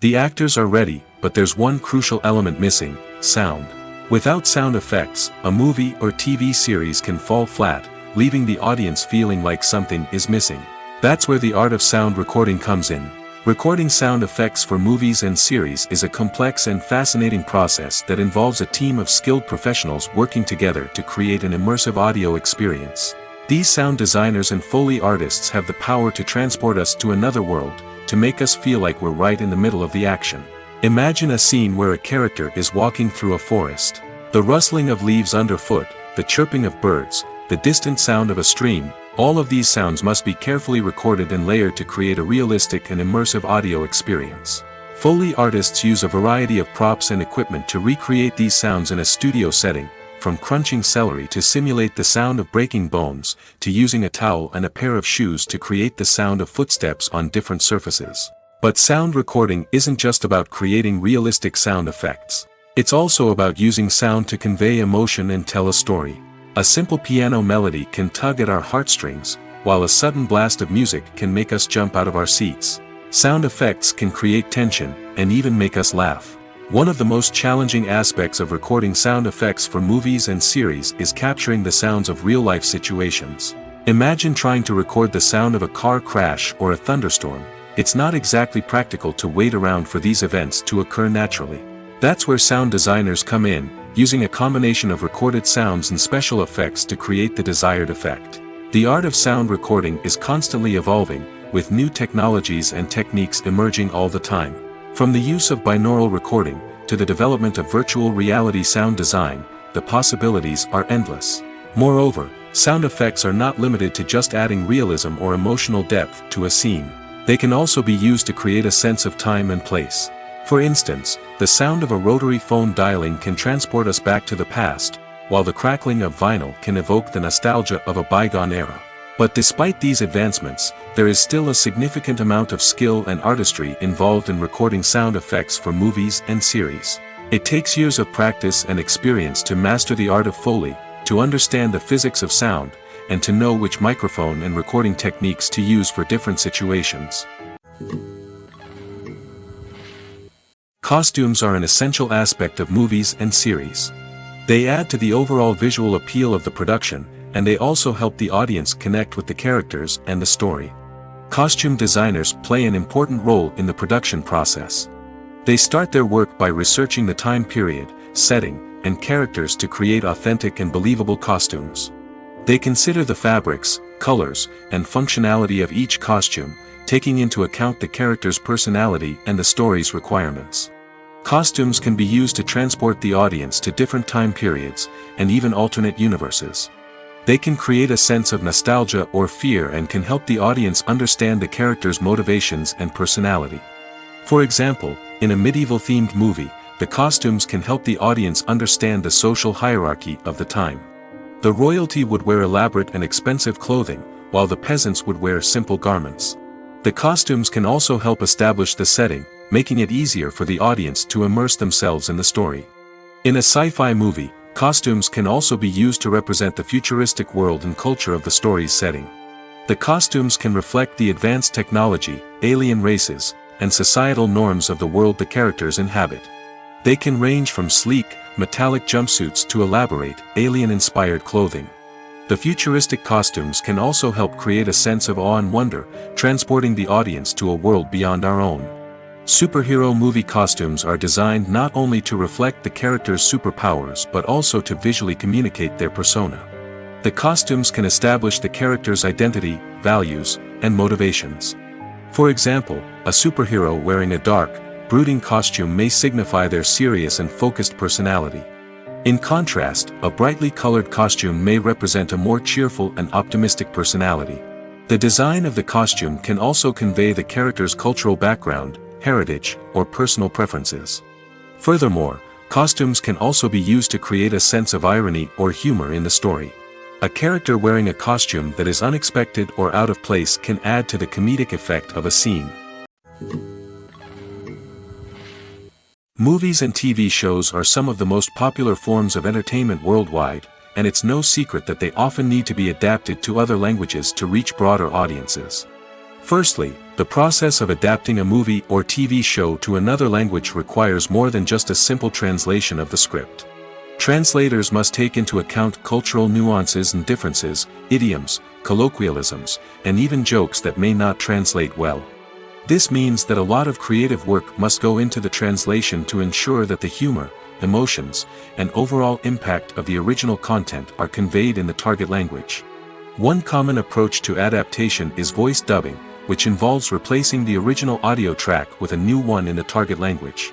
The actors are ready, but there's one crucial element missing: sound. Without sound effects, a movie or TV series can fall flat, leaving the audience feeling like something is missing. That's where the art of sound recording comes in. Recording sound effects for movies and series is a complex and fascinating process that involves a team of skilled professionals working together to create an immersive audio experience. These sound designers and Foley artists have the power to transport us to another world, to make us feel like we're right in the middle of the action. Imagine a scene where a character is walking through a forest. The rustling of leaves underfoot, the chirping of birds, the distant sound of a stream, all of these sounds must be carefully recorded and layered to create a realistic and immersive audio experience. Foley artists use a variety of props and equipment to recreate these sounds in a studio setting, from crunching celery to simulate the sound of breaking bones, to using a towel and a pair of shoes to create the sound of footsteps on different surfaces. But sound recording isn't just about creating realistic sound effects. It's also about using sound to convey emotion and tell a story. A simple piano melody can tug at our heartstrings, while a sudden blast of music can make us jump out of our seats. Sound effects can create tension, and even make us laugh. One of the most challenging aspects of recording sound effects for movies and series is capturing the sounds of real-life situations. Imagine trying to record the sound of a car crash or a thunderstorm. It's not exactly practical to wait around for these events to occur naturally. That's where sound designers come in, using a combination of recorded sounds and special effects to create the desired effect. The art of sound recording is constantly evolving, with new technologies and techniques emerging all the time. From the use of binaural recording, to the development of virtual reality sound design, the possibilities are endless. Moreover, sound effects are not limited to just adding realism or emotional depth to a scene. They can also be used to create a sense of time and place. For instance, the sound of a rotary phone dialing can transport us back to the past, while the crackling of vinyl can evoke the nostalgia of a bygone era. But despite these advancements, there is still a significant amount of skill and artistry involved in recording sound effects for movies and series. It takes years of practice and experience to master the art of Foley, to understand the physics of sound, and to know which microphone and recording techniques to use for different situations. Costumes are an essential aspect of movies and series. They add to the overall visual appeal of the production, and they also help the audience connect with the characters and the story. Costume designers play an important role in the production process. They start their work by researching the time period, setting, and characters to create authentic and believable costumes. They consider the fabrics, colors, and functionality of each costume, taking into account the character's personality and the story's requirements. Costumes can be used to transport the audience to different time periods, and even alternate universes. They can create a sense of nostalgia or fear and can help the audience understand the character's motivations and personality. For example, in a medieval-themed movie, the costumes can help the audience understand the social hierarchy of the time. The royalty would wear elaborate and expensive clothing, while the peasants would wear simple garments. The costumes can also help establish the setting, making it easier for the audience to immerse themselves in the story. In a sci-fi movie, costumes can also be used to represent the futuristic world and culture of the story's setting. The costumes can reflect the advanced technology, alien races, and societal norms of the world the characters inhabit. They can range from sleek, metallic jumpsuits to elaborate, alien-inspired clothing. The futuristic costumes can also help create a sense of awe and wonder, transporting the audience to a world beyond our own. Superhero movie costumes are designed not only to reflect the character's superpowers but also to visually communicate their persona. The costumes can establish the character's identity, values, and motivations. For example, a superhero wearing a dark, brooding costume may signify their serious and focused personality. In contrast, a brightly colored costume may represent a more cheerful and optimistic personality. The design of the costume can also convey the character's cultural background, heritage, or personal preferences. Furthermore, costumes can also be used to create a sense of irony or humor in the story. A character wearing a costume that is unexpected or out of place can add to the comedic effect of a scene. Movies and TV shows are some of the most popular forms of entertainment worldwide, and it's no secret that they often need to be adapted to other languages to reach broader audiences. Firstly, the process of adapting a movie or TV show to another language requires more than just a simple translation of the script. Translators must take into account cultural nuances and differences, idioms, colloquialisms, and even jokes that may not translate well. This means that a lot of creative work must go into the translation to ensure that the humor, emotions, and overall impact of the original content are conveyed in the target language. One common approach to adaptation is voice dubbing, which involves replacing the original audio track with a new one in the target language.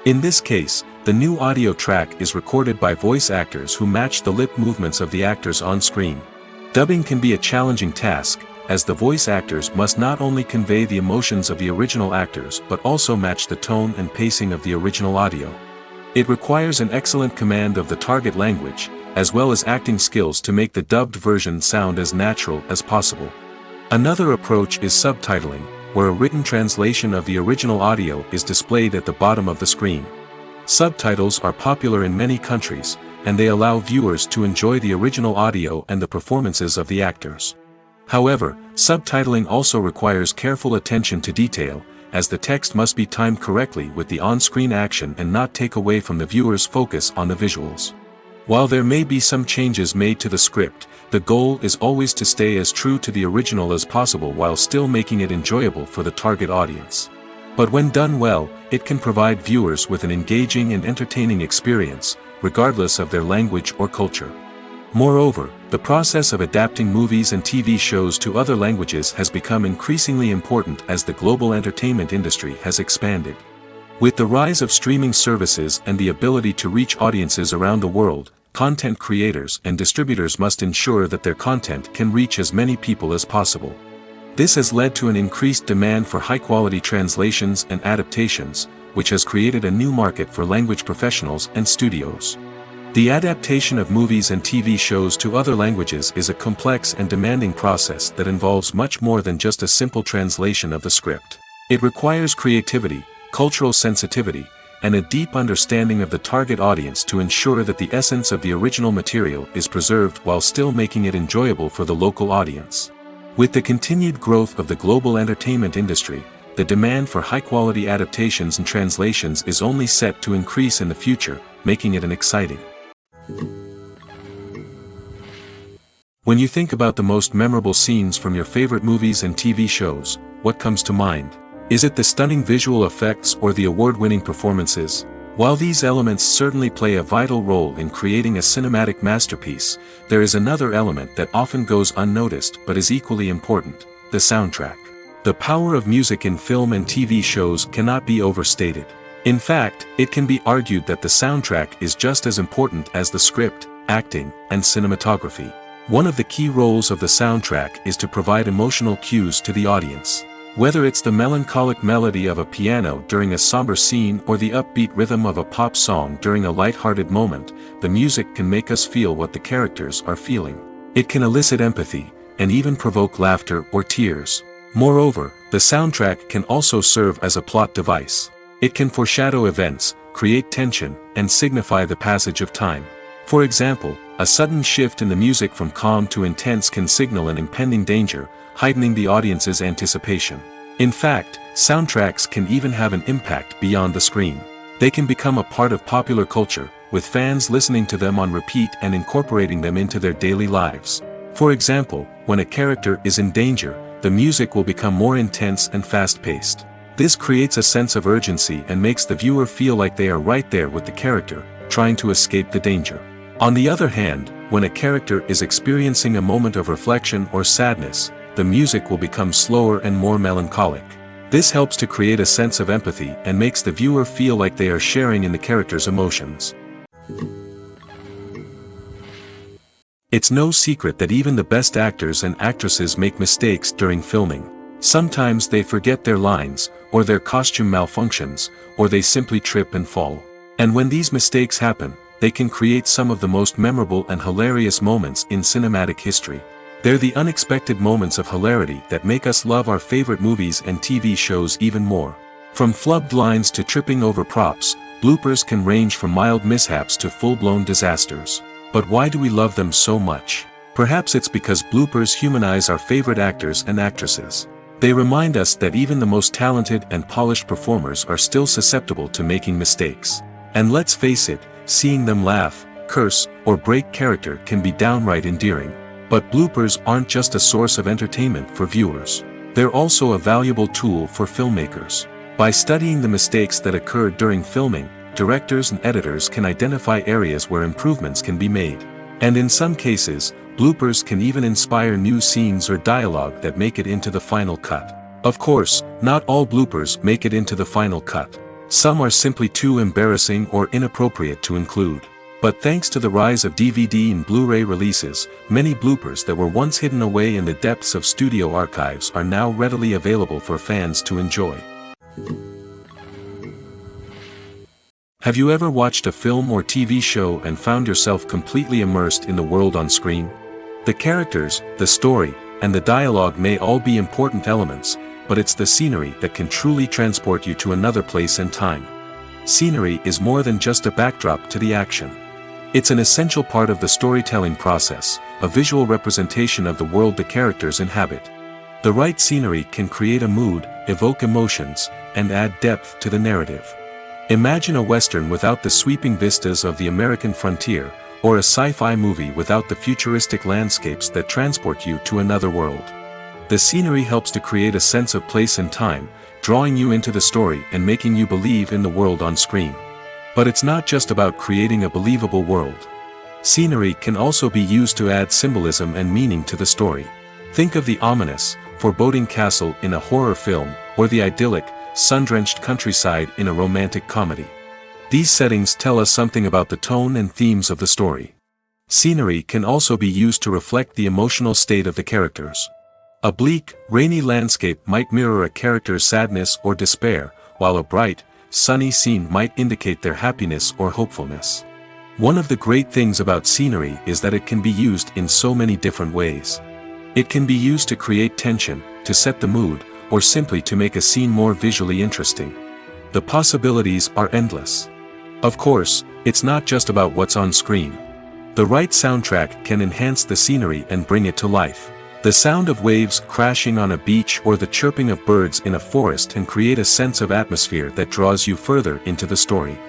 In this case, the new audio track is recorded by voice actors who match the lip movements of the actors on screen. Dubbing can be a challenging task, as the voice actors must not only convey the emotions of the original actors but also match the tone and pacing of the original audio. It requires an excellent command of the target language, as well as acting skills to make the dubbed version sound as natural as possible. Another approach is subtitling, where a written translation of the original audio is displayed at the bottom of the screen. Subtitles are popular in many countries, and they allow viewers to enjoy the original audio and the performances of the actors. However, subtitling also requires careful attention to detail, as the text must be timed correctly with the on-screen action and not take away from the viewer's focus on the visuals. While there may be some changes made to the script, the goal is always to stay as true to the original as possible while still making it enjoyable for the target audience. But when done well, it can provide viewers with an engaging and entertaining experience, regardless of their language or culture. Moreover, the process of adapting movies and TV shows to other languages has become increasingly important as the global entertainment industry has expanded. With the rise of streaming services and the ability to reach audiences around the world, content creators and distributors must ensure that their content can reach as many people as possible. This has led to an increased demand for high-quality translations and adaptations, which has created a new market for language professionals and studios. The adaptation of movies and TV shows to other languages is a complex and demanding process that involves much more than just a simple translation of the script. It requires creativity, cultural sensitivity, and a deep understanding of the target audience to ensure that the essence of the original material is preserved while still making it enjoyable for the local audience. With the continued growth of the global entertainment industry, the demand for high-quality adaptations and translations is only set to increase in the future, making it an exciting. When you think about the most memorable scenes from your favorite movies and TV shows, what comes to mind? Is it the stunning visual effects or the award-winning performances? While these elements certainly play a vital role in creating a cinematic masterpiece, there is another element that often goes unnoticed but is equally important: the soundtrack. The power of music in film and TV shows cannot be overstated. In fact, it can be argued that the soundtrack is just as important as the script, acting, and cinematography. One of the key roles of the soundtrack is to provide emotional cues to the audience. Whether it's the melancholic melody of a piano during a somber scene or the upbeat rhythm of a pop song during a light-hearted moment, the music can make us feel what the characters are feeling. It can elicit empathy, and even provoke laughter or tears. Moreover, the soundtrack can also serve as a plot device. It can foreshadow events, create tension, and signify the passage of time. For example, a sudden shift in the music from calm to intense can signal an impending danger, heightening the audience's anticipation. In fact, soundtracks can even have an impact beyond the screen. They can become a part of popular culture, with fans listening to them on repeat and incorporating them into their daily lives. For example, when a character is in danger, the music will become more intense and fast-paced. This creates a sense of urgency and makes the viewer feel like they are right there with the character, trying to escape the danger. On the other hand, when a character is experiencing a moment of reflection or sadness, the music will become slower and more melancholic. This helps to create a sense of empathy and makes the viewer feel like they are sharing in the character's emotions. It's no secret that even the best actors and actresses make mistakes during filming. Sometimes they forget their lines, or their costume malfunctions, or they simply trip and fall. And when these mistakes happen, they can create some of the most memorable and hilarious moments in cinematic history. They're the unexpected moments of hilarity that make us love our favorite movies and TV shows even more. From flubbed lines to tripping over props, bloopers can range from mild mishaps to full-blown disasters. But why do we love them so much? Perhaps it's because bloopers humanize our favorite actors and actresses. They remind us that even the most talented and polished performers are still susceptible to making mistakes. And let's face it, seeing them laugh, curse, or break character can be downright endearing. But bloopers aren't just a source of entertainment for viewers. They're also a valuable tool for filmmakers. By studying the mistakes that occurred during filming, directors and editors can identify areas where improvements can be made. And in some cases, bloopers can even inspire new scenes or dialogue that make it into the final cut. Of course, not all bloopers make it into the final cut. Some are simply too embarrassing or inappropriate to include. But thanks to the rise of DVD and Blu-ray releases, many bloopers that were once hidden away in the depths of studio archives are now readily available for fans to enjoy. Have you ever watched a film or TV show and found yourself completely immersed in the world on screen? The characters, the story, and the dialogue may all be important elements, but it's the scenery that can truly transport you to another place and time. Scenery is more than just a backdrop to the action. It's an essential part of the storytelling process, a visual representation of the world the characters inhabit. The right scenery can create a mood, evoke emotions, and add depth to the narrative. Imagine a Western without the sweeping vistas of the American frontier, or a sci-fi movie without the futuristic landscapes that transport you to another world. The scenery helps to create a sense of place and time, drawing you into the story and making you believe in the world on screen. But it's not just about creating a believable world. Scenery can also be used to add symbolism and meaning to the story. Think of the ominous, foreboding castle in a horror film, or the idyllic, sun-drenched countryside in a romantic comedy. These settings tell us something about the tone and themes of the story. Scenery can also be used to reflect the emotional state of the characters. A bleak, rainy landscape might mirror a character's sadness or despair, while a bright, sunny scene might indicate their happiness or hopefulness. One of the great things about scenery is that it can be used in so many different ways. It can be used to create tension, to set the mood, or simply to make a scene more visually interesting. The possibilities are endless. Of course, it's not just about what's on screen. The right soundtrack can enhance the scenery and bring it to life. The sound of waves crashing on a beach or the chirping of birds in a forest can create a sense of atmosphere that draws you further into the story.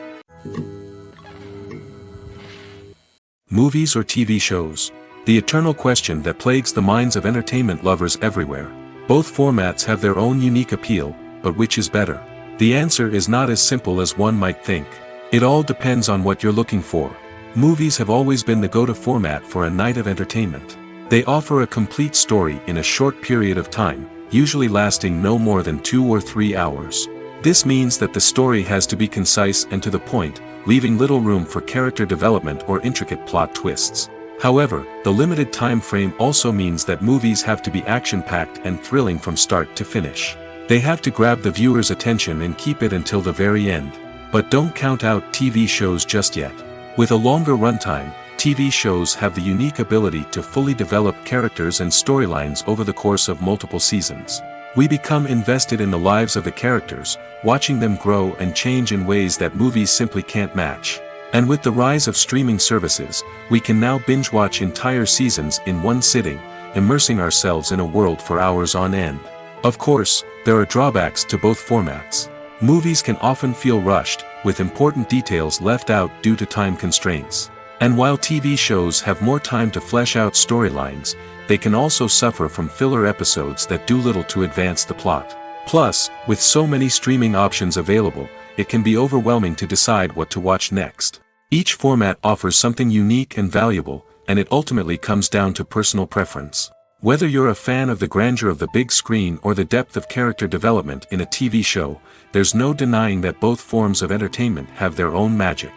Movies or TV shows? The eternal question that plagues the minds of entertainment lovers everywhere. Both formats have their own unique appeal, but which is better? The answer is not as simple as one might think. It all depends on what you're looking for. Movies have always been the go-to format for a night of entertainment. They offer a complete story in a short period of time, usually lasting no more than 2 or 3 hours. This means that the story has to be concise and to the point, leaving little room for character development or intricate plot twists. However, the limited time frame also means that movies have to be action-packed and thrilling from start to finish. They have to grab the viewer's attention and keep it until the very end. But don't count out TV shows just yet. With a longer runtime, TV shows have the unique ability to fully develop characters and storylines over the course of multiple seasons. We become invested in the lives of the characters, watching them grow and change in ways that movies simply can't match. And with the rise of streaming services, we can now binge-watch entire seasons in one sitting, immersing ourselves in a world for hours on end. Of course, there are drawbacks to both formats. Movies can often feel rushed, with important details left out due to time constraints. And while TV shows have more time to flesh out storylines, they can also suffer from filler episodes that do little to advance the plot. Plus, with so many streaming options available, it can be overwhelming to decide what to watch next. Each format offers something unique and valuable, and it ultimately comes down to personal preference. Whether you're a fan of the grandeur of the big screen or the depth of character development in a TV show, there's no denying that both forms of entertainment have their own magic.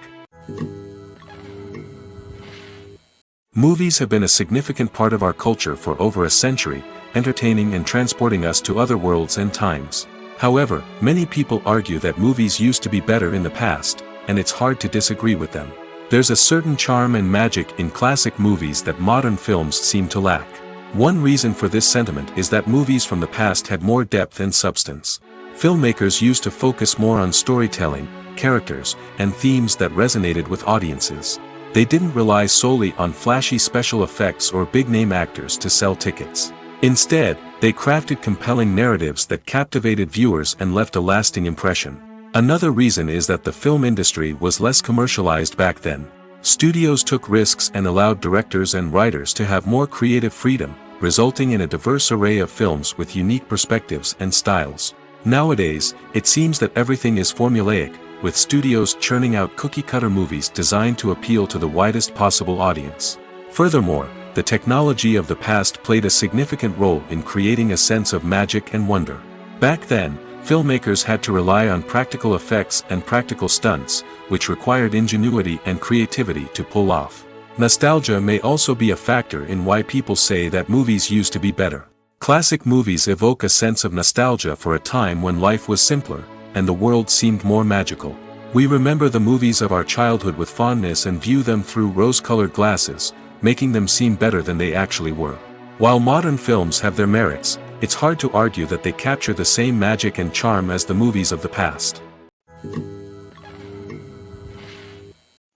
Movies have been a significant part of our culture for over a century, entertaining and transporting us to other worlds and times. However, many people argue that movies used to be better in the past, and it's hard to disagree with them. There's a certain charm and magic in classic movies that modern films seem to lack. One reason for this sentiment is that movies from the past had more depth and substance. Filmmakers used to focus more on storytelling, characters, and themes that resonated with audiences. They didn't rely solely on flashy special effects or big-name actors to sell tickets. Instead, they crafted compelling narratives that captivated viewers and left a lasting impression. Another reason is that the film industry was less commercialized back then. Studios took risks and allowed directors and writers to have more creative freedom, resulting in a diverse array of films with unique perspectives and styles. Nowadays, it seems that everything is formulaic, with studios churning out cookie-cutter movies designed to appeal to the widest possible audience. Furthermore, the technology of the past played a significant role in creating a sense of magic and wonder. Back then, filmmakers had to rely on practical effects and practical stunts, which required ingenuity and creativity to pull off. Nostalgia may also be a factor in why people say that movies used to be better. Classic movies evoke a sense of nostalgia for a time when life was simpler, and the world seemed more magical. We remember the movies of our childhood with fondness and view them through rose-colored glasses, making them seem better than they actually were. While modern films have their merits, it's hard to argue that they capture the same magic and charm as the movies of the past.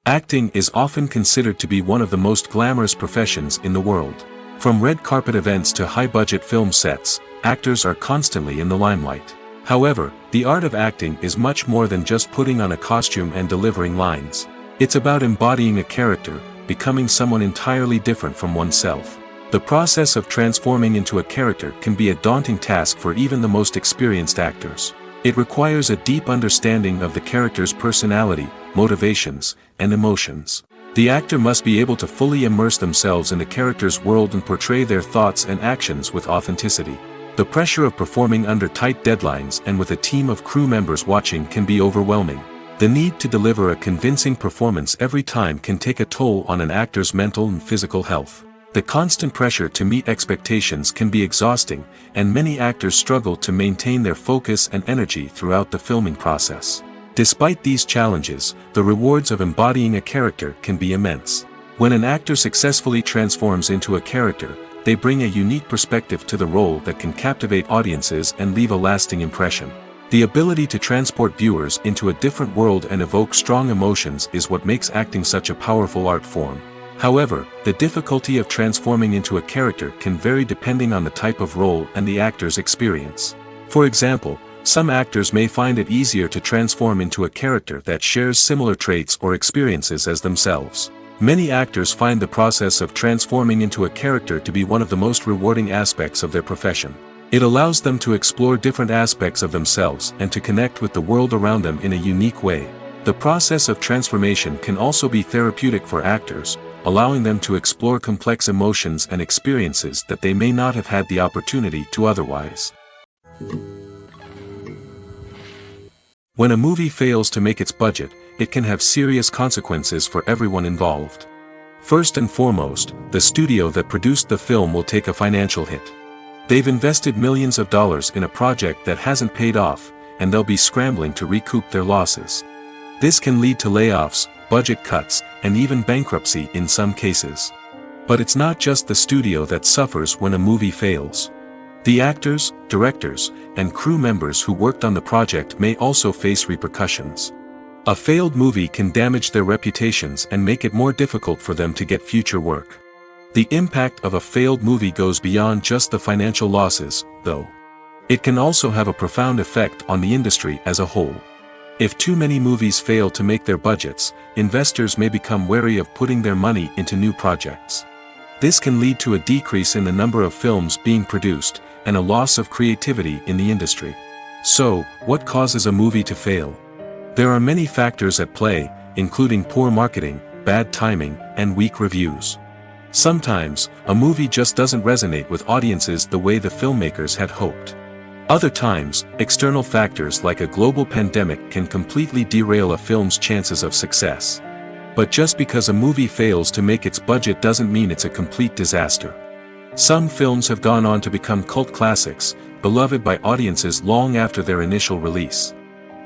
Acting is often considered to be one of the most glamorous professions in the world. From red carpet events to high-budget film sets, actors are constantly in the limelight. However, the art of acting is much more than just putting on a costume and delivering lines. It's about embodying a character, becoming someone entirely different from oneself. The process of transforming into a character can be a daunting task for even the most experienced actors. It requires a deep understanding of the character's personality, motivations, and emotions. The actor must be able to fully immerse themselves in the character's world and portray their thoughts and actions with authenticity. The pressure of performing under tight deadlines and with a team of crew members watching can be overwhelming. The need to deliver a convincing performance every time can take a toll on an actor's mental and physical health. The constant pressure to meet expectations can be exhausting, and many actors struggle to maintain their focus and energy throughout the filming process. Despite these challenges, the rewards of embodying a character can be immense. When an actor successfully transforms into a character, they bring a unique perspective to the role that can captivate audiences and leave a lasting impression. The ability to transport viewers into a different world and evoke strong emotions is what makes acting such a powerful art form. However, the difficulty of transforming into a character can vary depending on the type of role and the actor's experience. For example, some actors may find it easier to transform into a character that shares similar traits or experiences as themselves. Many actors find the process of transforming into a character to be one of the most rewarding aspects of their profession. It allows them to explore different aspects of themselves and to connect with the world around them in a unique way. The process of transformation can also be therapeutic for actors, allowing them to explore complex emotions and experiences that they may not have had the opportunity to otherwise. When a movie fails to make its budget, it can have serious consequences for everyone involved. First and foremost, the studio that produced the film will take a financial hit. They've invested millions of dollars in a project that hasn't paid off, and they'll be scrambling to recoup their losses. This can lead to layoffs, budget cuts, and even bankruptcy in some cases. But it's not just the studio that suffers when a movie fails. The actors, directors, and crew members who worked on the project may also face repercussions. A failed movie can damage their reputations and make it more difficult for them to get future work. The impact of a failed movie goes beyond just the financial losses, though. It can also have a profound effect on the industry as a whole. If too many movies fail to make their budgets, investors may become wary of putting their money into new projects. This can lead to a decrease in the number of films being produced, and a loss of creativity in the industry. So, what causes a movie to fail? There are many factors at play, including poor marketing, bad timing, and weak reviews. Sometimes, a movie just doesn't resonate with audiences the way the filmmakers had hoped. Other times, external factors like a global pandemic can completely derail a film's chances of success. But just because a movie fails to make its budget doesn't mean it's a complete disaster. Some films have gone on to become cult classics, beloved by audiences long after their initial release.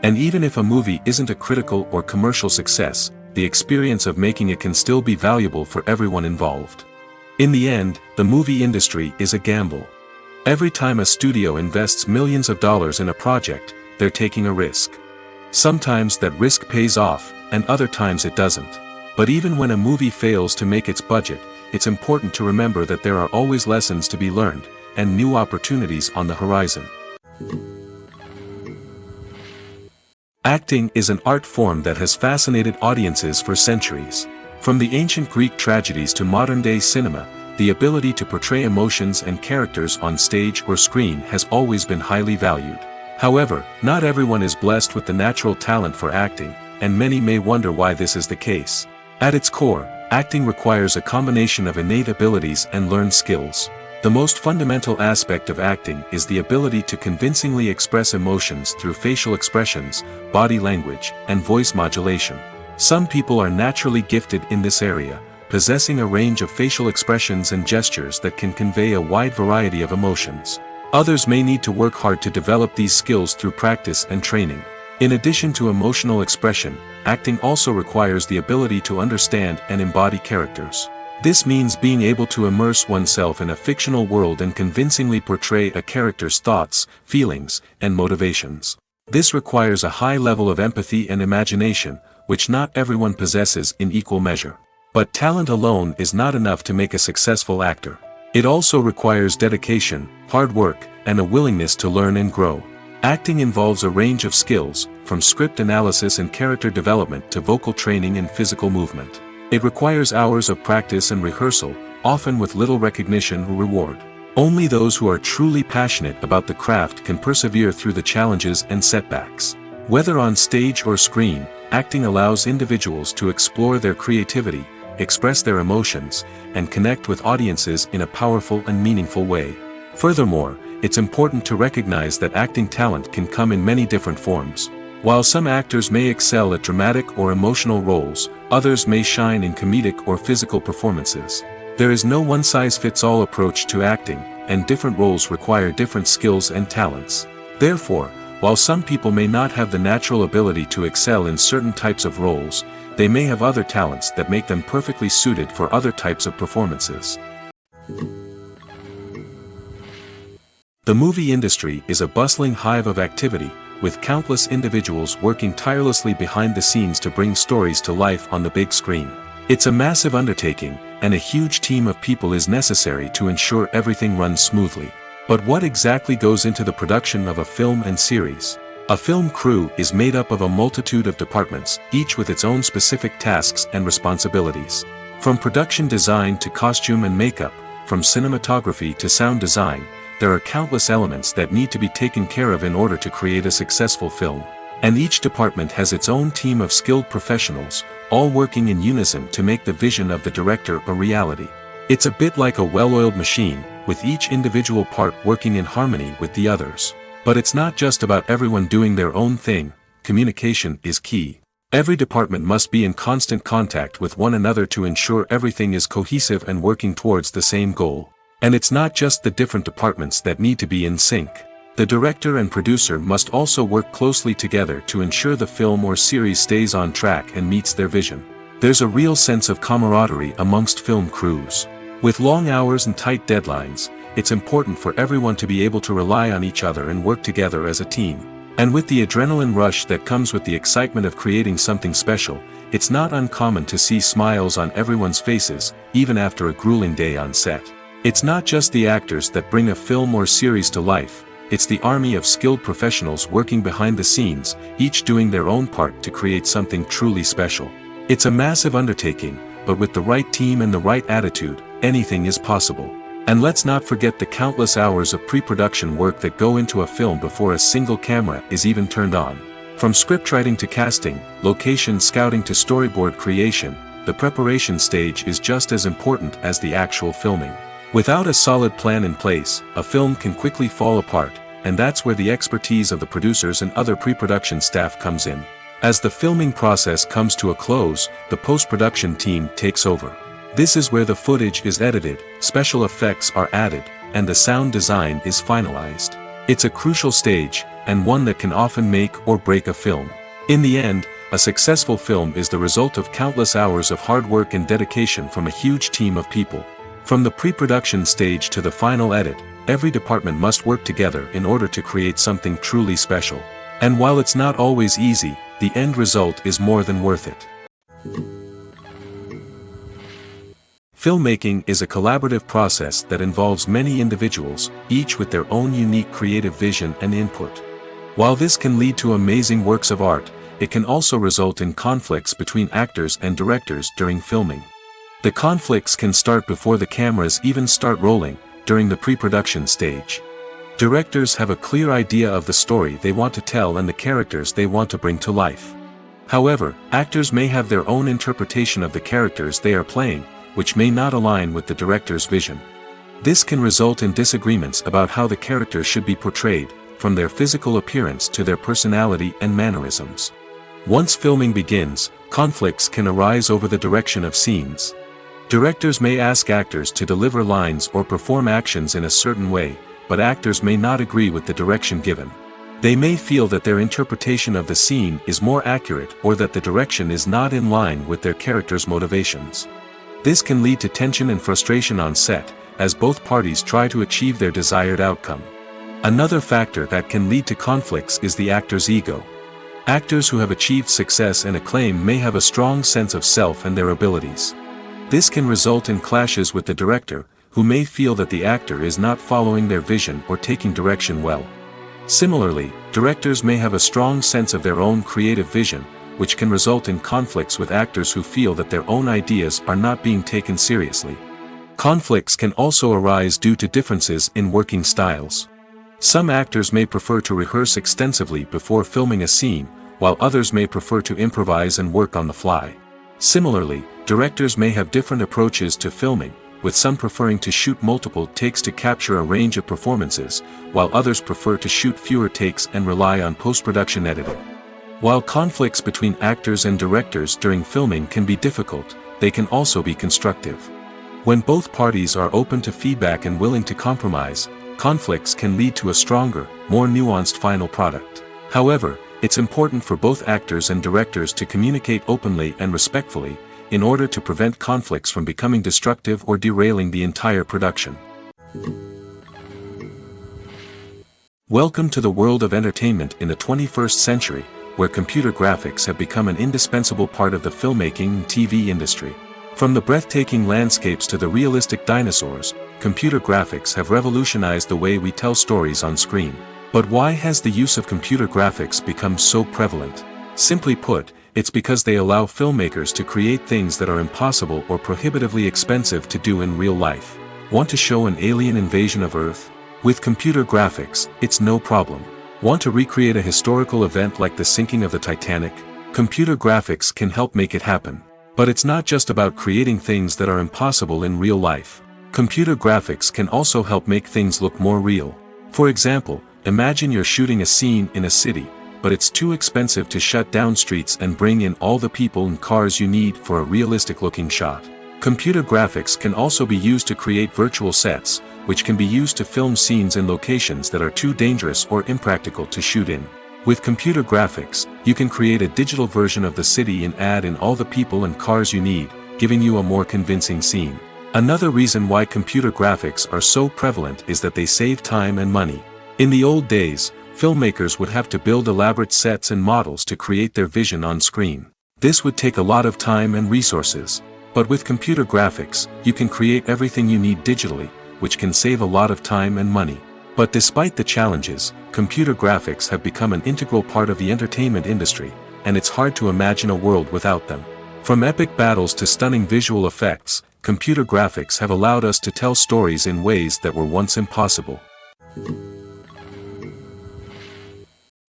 And even if a movie isn't a critical or commercial success, the experience of making it can still be valuable for everyone involved. In the end, the movie industry is a gamble. Every time a studio invests millions of dollars in a project, they're taking a risk. Sometimes that risk pays off, and other times it doesn't. But even when a movie fails to make its budget, it's important to remember that there are always lessons to be learned, and new opportunities on the horizon. Acting is an art form that has fascinated audiences for centuries. From the ancient Greek tragedies to modern-day cinema, the ability to portray emotions and characters on stage or screen has always been highly valued. However, not everyone is blessed with the natural talent for acting, and many may wonder why this is the case. At its core, acting requires a combination of innate abilities and learned skills. The most fundamental aspect of acting is the ability to convincingly express emotions through facial expressions, body language, and voice modulation. Some people are naturally gifted in this area, possessing a range of facial expressions and gestures that can convey a wide variety of emotions. Others may need to work hard to develop these skills through practice and training. In addition to emotional expression, acting also requires the ability to understand and embody characters. This means being able to immerse oneself in a fictional world and convincingly portray a character's thoughts, feelings, and motivations. This requires a high level of empathy and imagination, which not everyone possesses in equal measure. But talent alone is not enough to make a successful actor. It also requires dedication, hard work, and a willingness to learn and grow. Acting involves a range of skills, from script analysis and character development to vocal training and physical movement. It requires hours of practice and rehearsal, often with little recognition or reward. Only those who are truly passionate about the craft can persevere through the challenges and setbacks. Whether on stage or screen, acting allows individuals to explore their creativity, express their emotions, and connect with audiences in a powerful and meaningful way. Furthermore, it's important to recognize that acting talent can come in many different forms. While some actors may excel at dramatic or emotional roles, others may shine in comedic or physical performances. There is no one-size-fits-all approach to acting, and different roles require different skills and talents. Therefore, While some people may not have the natural ability to excel in certain types of roles, they may have other talents that make them perfectly suited for other types of performances. The movie industry is a bustling hive of activity, with countless individuals working tirelessly behind the scenes to bring stories to life on the big screen. It's a massive undertaking, and a huge team of people is necessary to ensure everything runs smoothly. But what exactly goes into the production of a film and series? A film crew is made up of a multitude of departments, each with its own specific tasks and responsibilities. From production design to costume and makeup, from cinematography to sound design, there are countless elements that need to be taken care of in order to create a successful film. And each department has its own team of skilled professionals, all working in unison to make the vision of the director a reality. It's a bit like a well-oiled machine, with each individual part working in harmony with the others. But it's not just about everyone doing their own thing. Communication is key. Every department must be in constant contact with one another to ensure everything is cohesive and working towards the same goal. And it's not just the different departments that need to be in sync. The director and producer must also work closely together to ensure the film or series stays on track and meets their vision. There's a real sense of camaraderie amongst film crews. With long hours and tight deadlines, it's important for everyone to be able to rely on each other and work together as a team. And with the adrenaline rush that comes with the excitement of creating something special, it's not uncommon to see smiles on everyone's faces, even after a grueling day on set. It's not just the actors that bring a film or series to life, it's the army of skilled professionals working behind the scenes, each doing their own part to create something truly special. It's a massive undertaking, but with the right team and the right attitude, anything is possible. And let's not forget the countless hours of pre-production work that go into a film before a single camera is even turned on. From scriptwriting to casting, location scouting to storyboard creation, the preparation stage is just as important as the actual filming. Without a solid plan in place, a film can quickly fall apart, and that's where the expertise of the producers and other pre-production staff comes in. As the filming process comes to a close, the post-production team takes over. This is where the footage is edited, special effects are added, and the sound design is finalized. It's a crucial stage, and one that can often make or break a film. In the end, a successful film is the result of countless hours of hard work and dedication from a huge team of people. From the pre-production stage to the final edit, every department must work together in order to create something truly special. And while it's not always easy, the end result is more than worth it. Filmmaking is a collaborative process that involves many individuals, each with their own unique creative vision and input. While this can lead to amazing works of art, it can also result in conflicts between actors and directors during filming. The conflicts can start before the cameras even start rolling, during the pre-production stage. Directors have a clear idea of the story they want to tell and the characters they want to bring to life. However, actors may have their own interpretation of the characters they are playing, which may not align with the director's vision. This can result in disagreements about how the characters should be portrayed, from their physical appearance to their personality and mannerisms. Once filming begins, conflicts can arise over the direction of scenes. Directors may ask actors to deliver lines or perform actions in a certain way, but actors may not agree with the direction given. They may feel that their interpretation of the scene is more accurate or that the direction is not in line with their character's motivations. This can lead to tension and frustration on set, as both parties try to achieve their desired outcome. Another factor that can lead to conflicts is the actor's ego. Actors who have achieved success and acclaim may have a strong sense of self and their abilities. This can result in clashes with the director, who may feel that the actor is not following their vision or taking direction well. Similarly, directors may have a strong sense of their own creative vision, which can result in conflicts with actors who feel that their own ideas are not being taken seriously. Conflicts can also arise due to differences in working styles. Some actors may prefer to rehearse extensively before filming a scene, while others may prefer to improvise and work on the fly. Similarly, directors may have different approaches to filming, with some preferring to shoot multiple takes to capture a range of performances, while others prefer to shoot fewer takes and rely on post-production editing. While conflicts between actors and directors during filming can be difficult, they can also be constructive. When both parties are open to feedback and willing to compromise, conflicts can lead to a stronger, more nuanced final product. However, it's important for both actors and directors to communicate openly and respectfully, in order to prevent conflicts from becoming destructive or derailing the entire production. Welcome to the world of entertainment in the 21st century, where computer graphics have become an indispensable part of the filmmaking and TV industry. From the breathtaking landscapes to the realistic dinosaurs, computer graphics have revolutionized the way we tell stories on screen. But why has the use of computer graphics become so prevalent? Simply put, it's because they allow filmmakers to create things that are impossible or prohibitively expensive to do in real life. Want to show an alien invasion of Earth? With computer graphics, it's no problem. Want to recreate a historical event like the sinking of the Titanic? Computer graphics can help make it happen. But it's not just about creating things that are impossible in real life. Computer graphics can also help make things look more real. For example, imagine you're shooting a scene in a city, but it's too expensive to shut down streets and bring in all the people and cars you need for a realistic-looking shot. Computer graphics can also be used to create virtual sets, which can be used to film scenes in locations that are too dangerous or impractical to shoot in. With computer graphics, you can create a digital version of the city and add in all the people and cars you need, giving you a more convincing scene. Another reason why computer graphics are so prevalent is that they save time and money. In the old days, filmmakers would have to build elaborate sets and models to create their vision on screen. This would take a lot of time and resources. But with computer graphics, you can create everything you need digitally, which can save a lot of time and money. But despite the challenges, computer graphics have become an integral part of the entertainment industry, and it's hard to imagine a world without them. From epic battles to stunning visual effects, computer graphics have allowed us to tell stories in ways that were once impossible.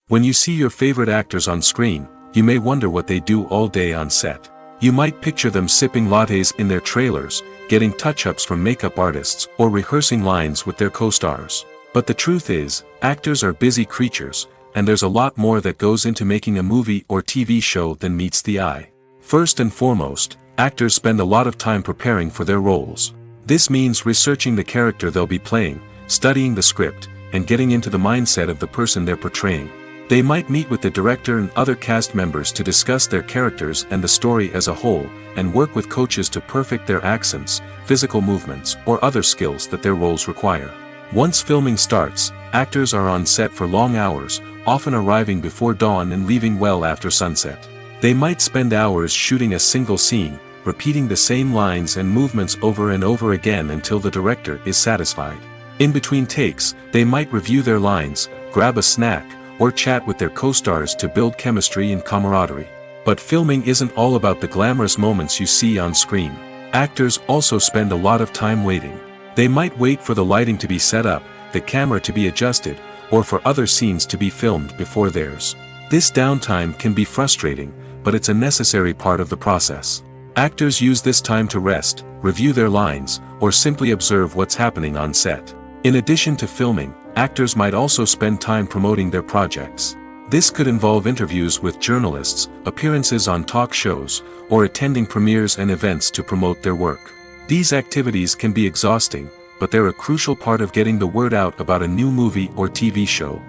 When you see your favorite actors on screen, you may wonder what they do all day on set. You might picture them sipping lattes in their trailers, getting touch-ups from makeup artists, or rehearsing lines with their co-stars. But the truth is, actors are busy creatures, and there's a lot more that goes into making a movie or TV show than meets the eye. First and foremost, actors spend a lot of time preparing for their roles. This means researching the character they'll be playing, studying the script, and getting into the mindset of the person they're portraying. They might meet with the director and other cast members to discuss their characters and the story as a whole, and work with coaches to perfect their accents, physical movements, or other skills that their roles require. Once filming starts, actors are on set for long hours, often arriving before dawn and leaving well after sunset. They might spend hours shooting a single scene, repeating the same lines and movements over and over again until the director is satisfied. In between takes, they might review their lines, grab a snack, or chat with their co-stars to build chemistry and camaraderie. But filming isn't all about the glamorous moments you see on screen. Actors also spend a lot of time waiting. They might wait for the lighting to be set up, the camera to be adjusted, or for other scenes to be filmed before theirs. This downtime can be frustrating, but it's a necessary part of the process. Actors use this time to rest, review their lines, or simply observe what's happening on set. In addition to filming, actors might also spend time promoting their projects. This could involve interviews with journalists, appearances on talk shows, or attending premieres and events to promote their work. These activities can be exhausting, but they're a crucial part of getting the word out about a new movie or TV show.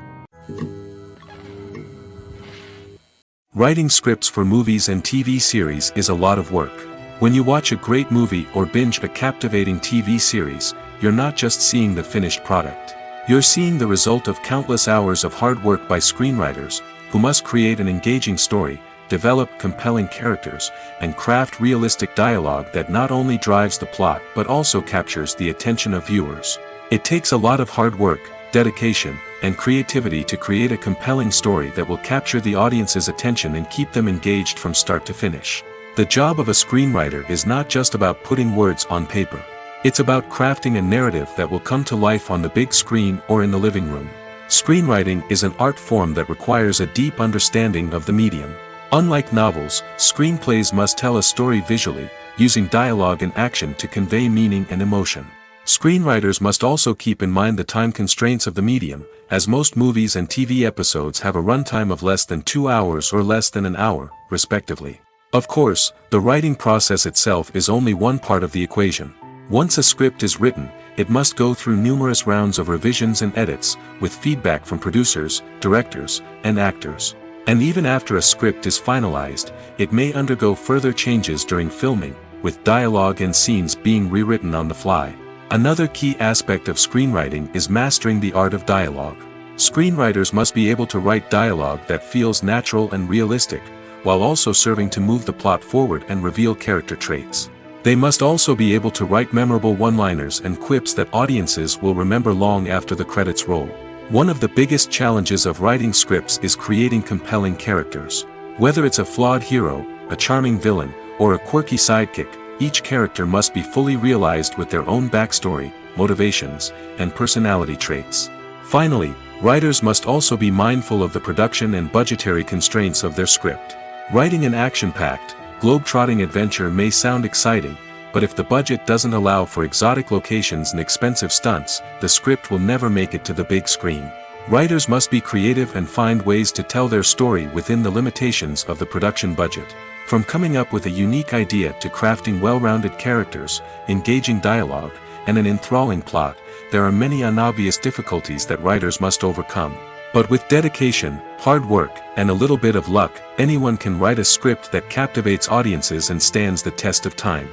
Writing scripts for movies and TV series is a lot of work. When you watch a great movie or binge a captivating TV series, you're not just seeing the finished product. You're seeing the result of countless hours of hard work by screenwriters, who must create an engaging story, develop compelling characters, and craft realistic dialogue that not only drives the plot but also captures the attention of viewers. It takes a lot of hard work, dedication, and creativity to create a compelling story that will capture the audience's attention and keep them engaged from start to finish. The job of a screenwriter is not just about putting words on paper. It's about crafting a narrative that will come to life on the big screen or in the living room. Screenwriting is an art form that requires a deep understanding of the medium. Unlike novels, screenplays must tell a story visually, using dialogue and action to convey meaning and emotion. Screenwriters must also keep in mind the time constraints of the medium, as most movies and TV episodes have a runtime of less than 2 hours or less than an hour, respectively. Of course, the writing process itself is only one part of the equation. Once a script is written, it must go through numerous rounds of revisions and edits, with feedback from producers, directors, and actors. And even after a script is finalized, it may undergo further changes during filming, with dialogue and scenes being rewritten on the fly. Another key aspect of screenwriting is mastering the art of dialogue. Screenwriters must be able to write dialogue that feels natural and realistic, while also serving to move the plot forward and reveal character traits. They must also be able to write memorable one-liners and quips that audiences will remember long after the credits roll. One of the biggest challenges of writing scripts is creating compelling characters. Whether it's a flawed hero, a charming villain, or a quirky sidekick, each character must be fully realized with their own backstory, motivations, and personality traits. Finally, writers must also be mindful of the production and budgetary constraints of their script. Writing an action-packed, globe-trotting adventure may sound exciting, but if the budget doesn't allow for exotic locations and expensive stunts, the script will never make it to the big screen. Writers must be creative and find ways to tell their story within the limitations of the production budget. From coming up with a unique idea to crafting well-rounded characters, engaging dialogue, and an enthralling plot, there are many unobvious difficulties that writers must overcome. But with dedication, hard work, and a little bit of luck, anyone can write a script that captivates audiences and stands the test of time.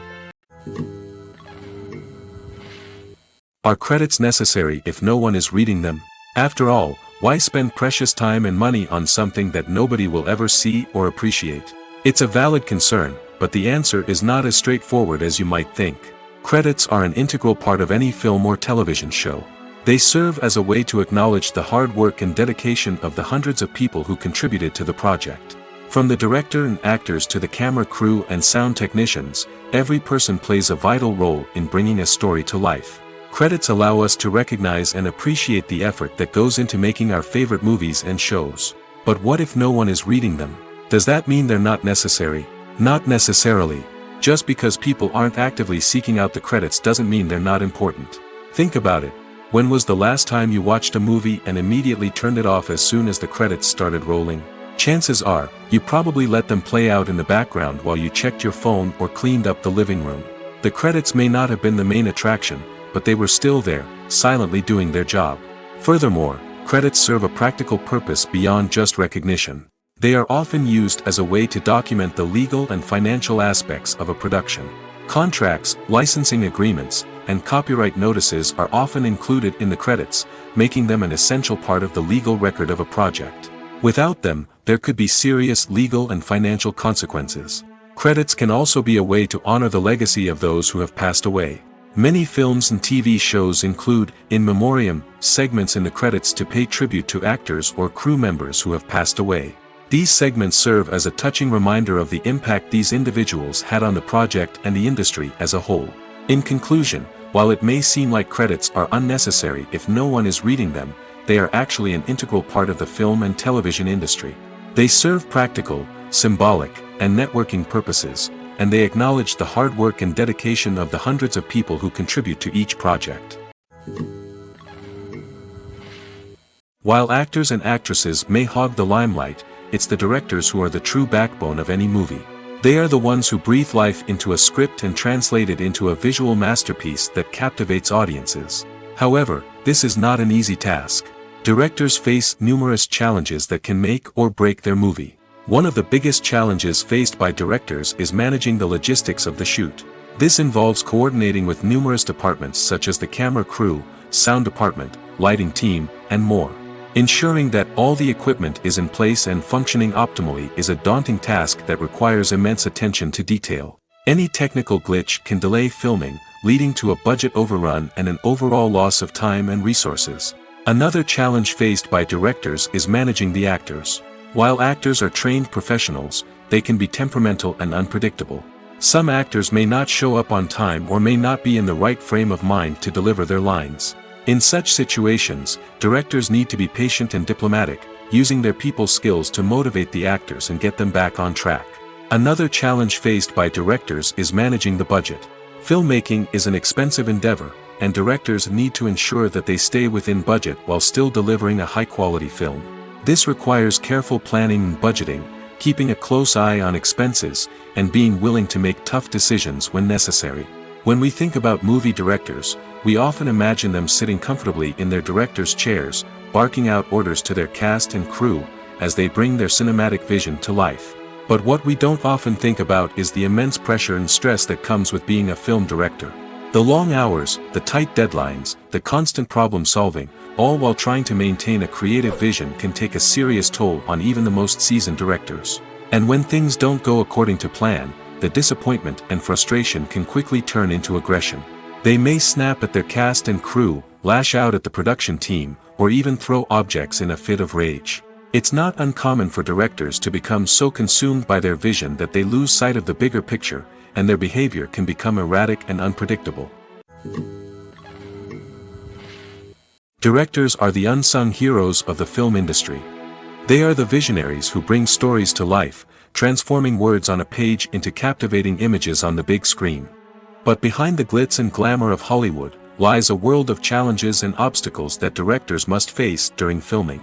Are credits necessary if no one is reading them? After all, why spend precious time and money on something that nobody will ever see or appreciate? It's a valid concern, but the answer is not as straightforward as you might think. Credits are an integral part of any film or television show. They serve as a way to acknowledge the hard work and dedication of the hundreds of people who contributed to the project. From the director and actors to the camera crew and sound technicians, every person plays a vital role in bringing a story to life. Credits allow us to recognize and appreciate the effort that goes into making our favorite movies and shows. But what if no one is reading them? Does that mean they're not necessary? Not necessarily. Just because people aren't actively seeking out the credits doesn't mean they're not important. Think about it. When was the last time you watched a movie and immediately turned it off as soon as the credits started rolling? Chances are, you probably let them play out in the background while you checked your phone or cleaned up the living room. The credits may not have been the main attraction, but they were still there, silently doing their job. Furthermore, credits serve a practical purpose beyond just recognition. They are often used as a way to document the legal and financial aspects of a production. Contracts, licensing agreements, and copyright notices are often included in the credits, making them an essential part of the legal record of a project. Without them, there could be serious legal and financial consequences. Credits can also be a way to honor the legacy of those who have passed away. Many films and TV shows include, in memoriam, segments in the credits to pay tribute to actors or crew members who have passed away. These segments serve as a touching reminder of the impact these individuals had on the project and the industry as a whole. In conclusion, while it may seem like credits are unnecessary if no one is reading them, they are actually an integral part of the film and television industry. They serve practical, symbolic, and networking purposes, and they acknowledge the hard work and dedication of the hundreds of people who contribute to each project. While actors and actresses may hog the limelight, it's the directors who are the true backbone of any movie. They are the ones who breathe life into a script and translate it into a visual masterpiece that captivates audiences. However, this is not an easy task. Directors face numerous challenges that can make or break their movie. One of the biggest challenges faced by directors is managing the logistics of the shoot. This involves coordinating with numerous departments such as the camera crew, sound department, lighting team, and more. Ensuring that all the equipment is in place and functioning optimally is a daunting task that requires immense attention to detail. Any technical glitch can delay filming, leading to a budget overrun and an overall loss of time and resources. Another challenge faced by directors is managing the actors. While actors are trained professionals, they can be temperamental and unpredictable. Some actors may not show up on time or may not be in the right frame of mind to deliver their lines. In such situations, directors need to be patient and diplomatic, using their people skills to motivate the actors and get them back on track. Another challenge faced by directors is managing the budget. Filmmaking is an expensive endeavor, and directors need to ensure that they stay within budget while still delivering a high-quality film. This requires careful planning and budgeting, keeping a close eye on expenses, and being willing to make tough decisions when necessary. When we think about movie directors, we often imagine them sitting comfortably in their director's chairs, barking out orders to their cast and crew, as they bring their cinematic vision to life. But what we don't often think about is the immense pressure and stress that comes with being a film director. The long hours, the tight deadlines, the constant problem solving, all while trying to maintain a creative vision can take a serious toll on even the most seasoned directors. And when things don't go according to plan, the disappointment and frustration can quickly turn into aggression. They may snap at their cast and crew, lash out at the production team, or even throw objects in a fit of rage. It's not uncommon for directors to become so consumed by their vision that they lose sight of the bigger picture, and their behavior can become erratic and unpredictable. Directors are the unsung heroes of the film industry. They are the visionaries who bring stories to life, transforming words on a page into captivating images on the big screen. But behind the glitz and glamour of Hollywood lies a world of challenges and obstacles that directors must face during filming.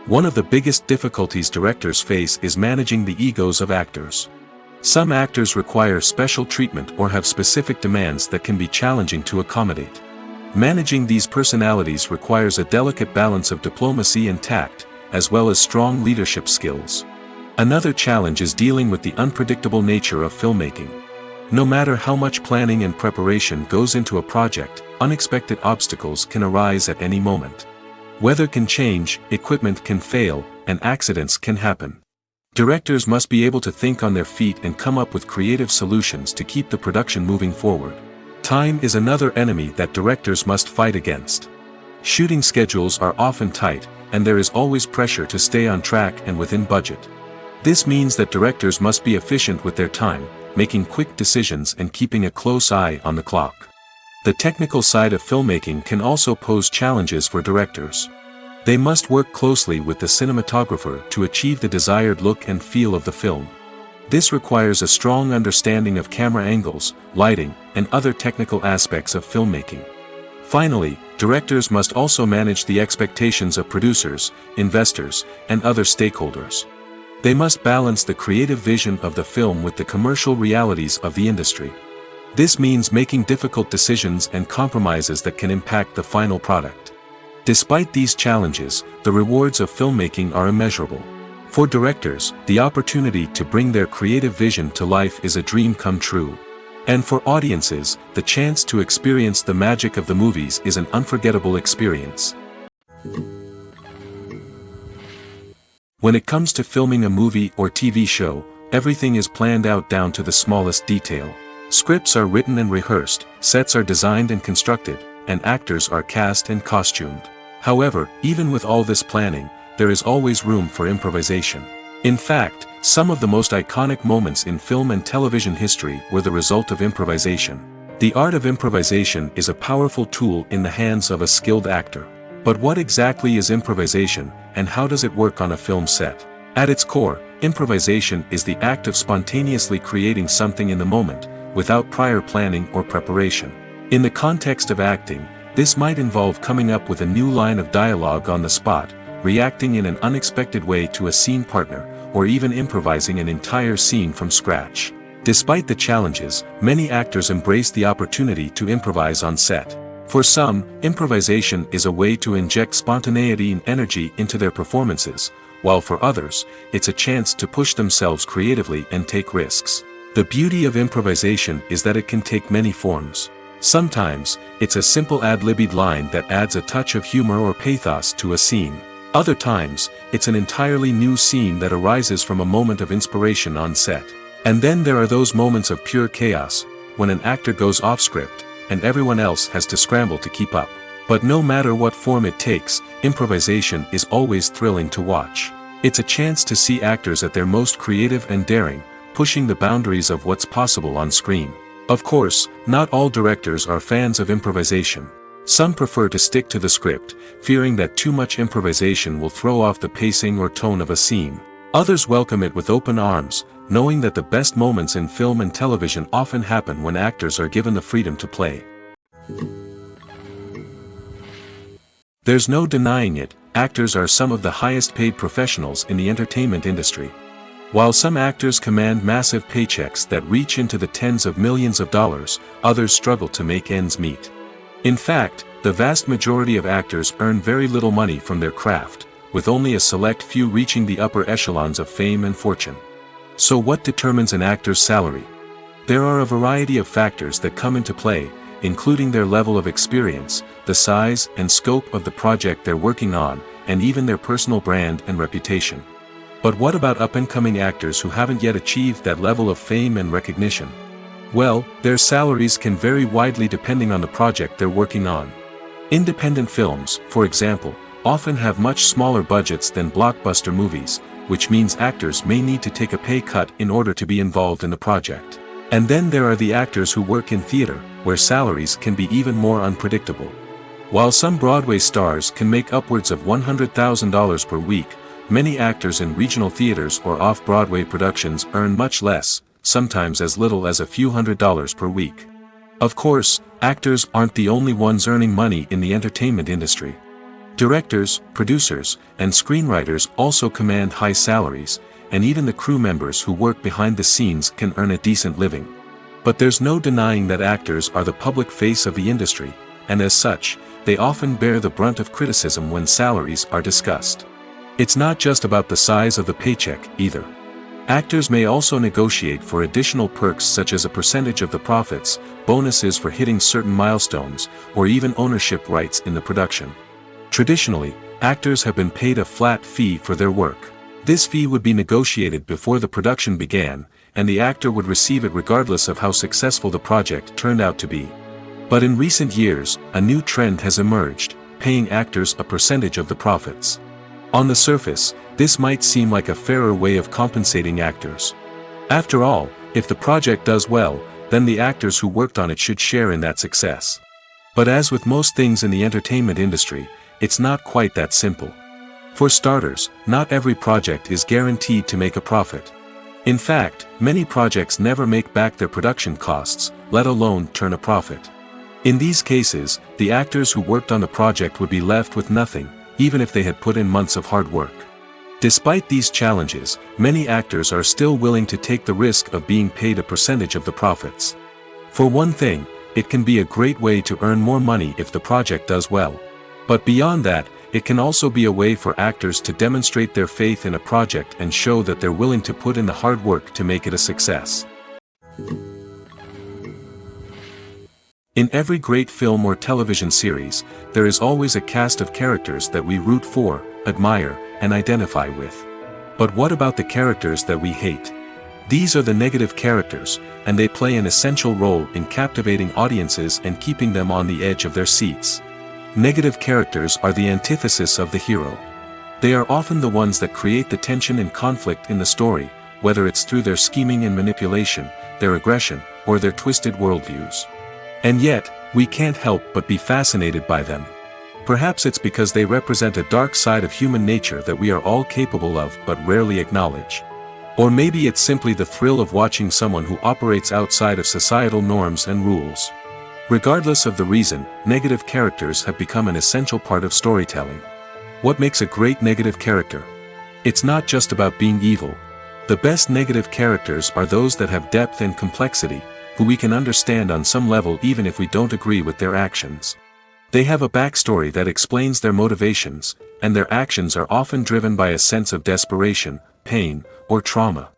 One of the biggest difficulties directors face is managing the egos of actors. Some actors require special treatment or have specific demands that can be challenging to accommodate. Managing these personalities requires a delicate balance of diplomacy and tact, as well as strong leadership skills. Another challenge is dealing with the unpredictable nature of filmmaking. No matter how much planning and preparation goes into a project, unexpected obstacles can arise at any moment. Weather can change, equipment can fail, and accidents can happen. Directors must be able to think on their feet and come up with creative solutions to keep the production moving forward. Time is another enemy that directors must fight against. Shooting schedules are often tight, and there is always pressure to stay on track and within budget. This means that directors must be efficient with their time, making quick decisions and keeping a close eye on the clock. The technical side of filmmaking can also pose challenges for directors. They must work closely with the cinematographer to achieve the desired look and feel of the film. This requires a strong understanding of camera angles, lighting, and other technical aspects of filmmaking. Finally, directors must also manage the expectations of producers, investors, and other stakeholders. They must balance the creative vision of the film with the commercial realities of the industry. This means making difficult decisions and compromises that can impact the final product. Despite these challenges, the rewards of filmmaking are immeasurable. For directors, the opportunity to bring their creative vision to life is a dream come true. And for audiences, the chance to experience the magic of the movies is an unforgettable experience. When it comes to filming a movie or TV show, everything is planned out down to the smallest detail. Scripts are written and rehearsed, sets are designed and constructed, and actors are cast and costumed. However, even with all this planning, there is always room for improvisation. In fact, some of the most iconic moments in film and television history were the result of improvisation. The art of improvisation is a powerful tool in the hands of a skilled actor. But what exactly is improvisation, and how does it work on a film set? At its core, improvisation is the act of spontaneously creating something in the moment, without prior planning or preparation. In the context of acting, this might involve coming up with a new line of dialogue on the spot, reacting in an unexpected way to a scene partner, or even improvising an entire scene from scratch. Despite the challenges, many actors embrace the opportunity to improvise on set. For some, improvisation is a way to inject spontaneity and energy into their performances, while for others, it's a chance to push themselves creatively and take risks. The beauty of improvisation is that it can take many forms. Sometimes, it's a simple ad-libbed line that adds a touch of humor or pathos to a scene. Other times, it's an entirely new scene that arises from a moment of inspiration on set. And then there are those moments of pure chaos, when an actor goes off script, and everyone else has to scramble to keep up. But no matter what form it takes, improvisation is always thrilling to watch. It's a chance to see actors at their most creative and daring, pushing the boundaries of what's possible on screen. Of course, not all directors are fans of improvisation. Some prefer to stick to the script, fearing that too much improvisation will throw off the pacing or tone of a scene. Others welcome it with open arms, knowing that the best moments in film and television often happen when actors are given the freedom to play. There's no denying it, actors are some of the highest paid professionals in the entertainment industry. While some actors command massive paychecks that reach into the tens of millions of dollars, others struggle to make ends meet. In fact, the vast majority of actors earn very little money from their craft, with only a select few reaching the upper echelons of fame and fortune. So what determines an actor's salary? There are a variety of factors that come into play, including their level of experience, the size and scope of the project they're working on, and even their personal brand and reputation. But what about up-and-coming actors who haven't yet achieved that level of fame and recognition? Well, their salaries can vary widely depending on the project they're working on. Independent films, for example, often have much smaller budgets than blockbuster movies, which means actors may need to take a pay cut in order to be involved in the project. And then there are the actors who work in theater, where salaries can be even more unpredictable. While some Broadway stars can make upwards of $100,000 per week, many actors in regional theaters or off-Broadway productions earn much less, sometimes as little as a few $100s per week. Of course, actors aren't the only ones earning money in the entertainment industry. Directors, producers, and screenwriters also command high salaries, and even the crew members who work behind the scenes can earn a decent living. But there's no denying that actors are the public face of the industry, and as such, they often bear the brunt of criticism when salaries are discussed. It's not just about the size of the paycheck, either. Actors may also negotiate for additional perks such as a percentage of the profits, bonuses for hitting certain milestones, or even ownership rights in the production. Traditionally, actors have been paid a flat fee for their work. This fee would be negotiated before the production began, and the actor would receive it regardless of how successful the project turned out to be. But in recent years, a new trend has emerged, paying actors a percentage of the profits. On the surface, this might seem like a fairer way of compensating actors. After all, if the project does well, then the actors who worked on it should share in that success. But as with most things in the entertainment industry, it's not quite that simple. For starters, not every project is guaranteed to make a profit. In fact, many projects never make back their production costs, let alone turn a profit. In these cases, the actors who worked on the project would be left with nothing, even if they had put in months of hard work. Despite these challenges, many actors are still willing to take the risk of being paid a percentage of the profits. For one thing, it can be a great way to earn more money if the project does well. But beyond that, it can also be a way for actors to demonstrate their faith in a project and show that they're willing to put in the hard work to make it a success. In every great film or television series, there is always a cast of characters that we root for, admire, and identify with. But what about the characters that we hate? These are the negative characters, and they play an essential role in captivating audiences and keeping them on the edge of their seats. Negative characters are the antithesis of the hero. They are often the ones that create the tension and conflict in the story, whether it's through their scheming and manipulation, their aggression, or their twisted worldviews. And yet, we can't help but be fascinated by them. Perhaps it's because they represent a dark side of human nature that we are all capable of but rarely acknowledge. Or maybe it's simply the thrill of watching someone who operates outside of societal norms and rules. Regardless of the reason, negative characters have become an essential part of storytelling. What makes a great negative character? It's not just about being evil. The best negative characters are those that have depth and complexity, who we can understand on some level even if we don't agree with their actions. They have a backstory that explains their motivations, and their actions are often driven by a sense of desperation, pain, or trauma.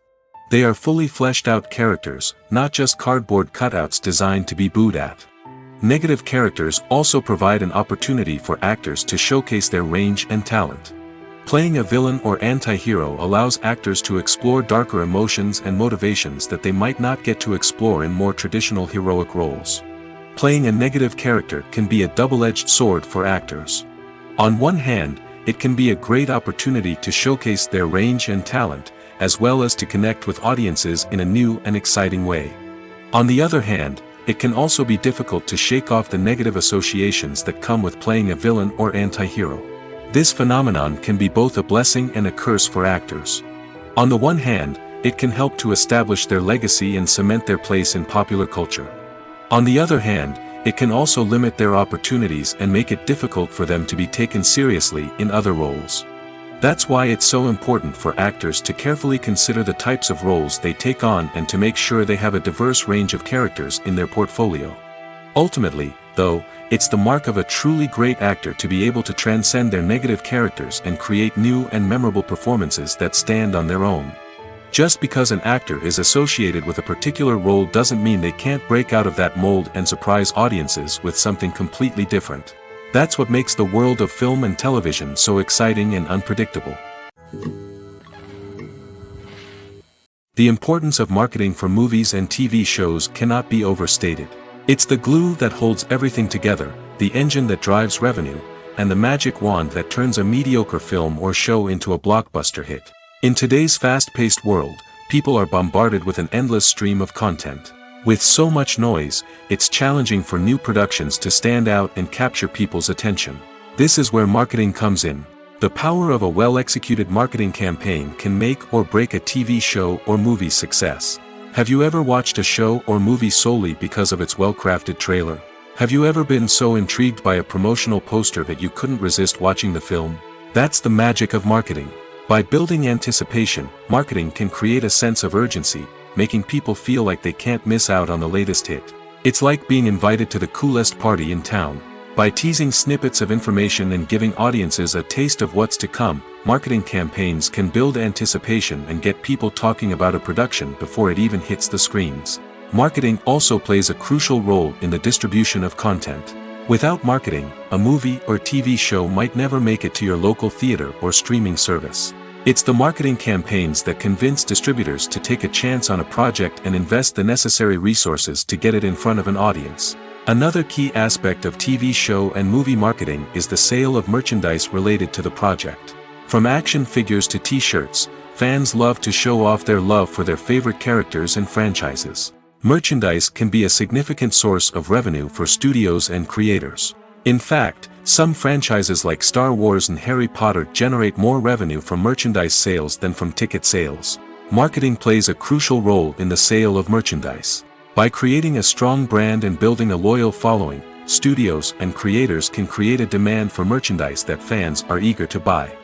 They are fully fleshed out characters, not just cardboard cutouts designed to be booed at. Negative characters also provide an opportunity for actors to showcase their range and talent. Playing a villain or anti-hero allows actors to explore darker emotions and motivations that they might not get to explore in more traditional heroic roles. Playing a negative character can be a double-edged sword for actors. On one hand, it can be a great opportunity to showcase their range and talent, as well as to connect with audiences in a new and exciting way. On the other hand, it can also be difficult to shake off the negative associations that come with playing a villain or anti-hero. This phenomenon can be both a blessing and a curse for actors. On the one hand, it can help to establish their legacy and cement their place in popular culture. On the other hand, it can also limit their opportunities and make it difficult for them to be taken seriously in other roles. That's why it's so important for actors to carefully consider the types of roles they take on and to make sure they have a diverse range of characters in their portfolio. Ultimately, though, it's the mark of a truly great actor to be able to transcend their negative characters and create new and memorable performances that stand on their own. Just because an actor is associated with a particular role doesn't mean they can't break out of that mold and surprise audiences with something completely different. That's what makes the world of film and television so exciting and unpredictable. The importance of marketing for movies and TV shows cannot be overstated. It's the glue that holds everything together, the engine that drives revenue, and the magic wand that turns a mediocre film or show into a blockbuster hit. In today's fast-paced world, people are bombarded with an endless stream of content. With so much noise, it's challenging for new productions to stand out and capture people's attention. This is where marketing comes in. The power of a well-executed marketing campaign can make or break a TV show or movie's success. Have you ever watched a show or movie solely because of its well-crafted trailer? Have you ever been so intrigued by a promotional poster that you couldn't resist watching the film? That's the magic of marketing. By building anticipation, marketing can create a sense of urgency, making people feel like they can't miss out on the latest hit. It's like being invited to the coolest party in town. By teasing snippets of information and giving audiences a taste of what's to come, marketing campaigns can build anticipation and get people talking about a production before it even hits the screens. Marketing also plays a crucial role in the distribution of content. Without marketing, a movie or TV show might never make it to your local theater or streaming service. It's the marketing campaigns that convince distributors to take a chance on a project and invest the necessary resources to get it in front of an audience. Another key aspect of TV show and movie marketing is the sale of merchandise related to the project. From action figures to t-shirts, fans love to show off their love for their favorite characters and franchises. Merchandise can be a significant source of revenue for studios and creators. In fact, some franchises like Star Wars and Harry Potter generate more revenue from merchandise sales than from ticket sales. Marketing plays a crucial role in the sale of merchandise. By creating a strong brand and building a loyal following, studios and creators can create a demand for merchandise that fans are eager to buy.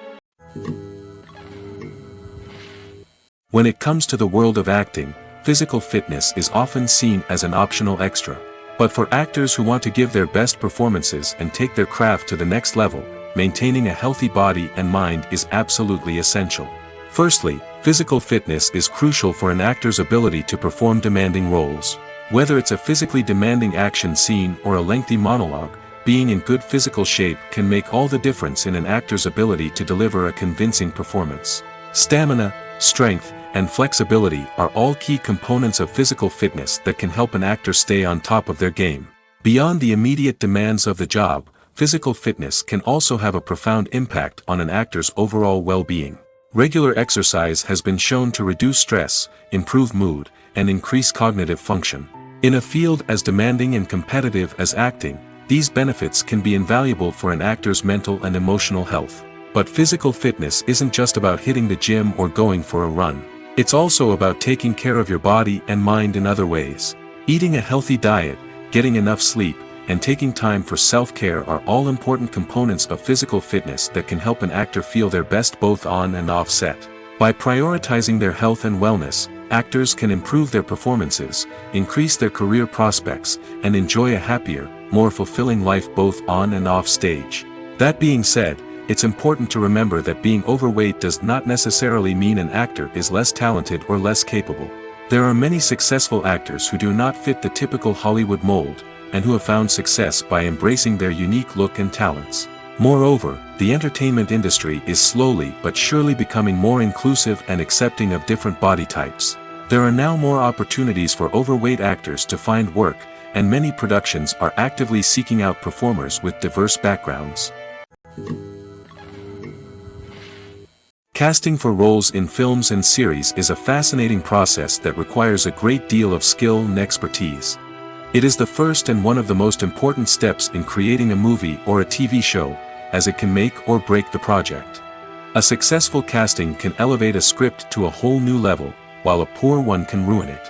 When it comes to the world of acting, physical fitness is often seen as an optional extra. But for actors who want to give their best performances and take their craft to the next level, maintaining a healthy body and mind is absolutely essential. Firstly, physical fitness is crucial for an actor's ability to perform demanding roles. Whether it's a physically demanding action scene or a lengthy monologue, being in good physical shape can make all the difference in an actor's ability to deliver a convincing performance. Stamina, strength, and flexibility are all key components of physical fitness that can help an actor stay on top of their game. Beyond the immediate demands of the job, physical fitness can also have a profound impact on an actor's overall well-being. Regular exercise has been shown to reduce stress, improve mood, and increase cognitive function. In a field as demanding and competitive as acting, these benefits can be invaluable for an actor's mental and emotional health. But physical fitness isn't just about hitting the gym or going for a run. It's also about taking care of your body and mind in other ways. Eating a healthy diet, getting enough sleep, and taking time for self-care are all important components of physical fitness that can help an actor feel their best both on and off set. By prioritizing their health and wellness, actors can improve their performances, increase their career prospects, and enjoy a happier, more fulfilling life both on and off stage. That being said, it's important to remember that being overweight does not necessarily mean an actor is less talented or less capable. There are many successful actors who do not fit the typical Hollywood mold, and who have found success by embracing their unique look and talents. Moreover, the entertainment industry is slowly but surely becoming more inclusive and accepting of different body types. There are now more opportunities for overweight actors to find work, and many productions are actively seeking out performers with diverse backgrounds. Casting for roles in films and series is a fascinating process that requires a great deal of skill and expertise. It is the first and one of the most important steps in creating a movie or a TV show, as it can make or break the project. A successful casting can elevate a script to a whole new level, while a poor one can ruin it.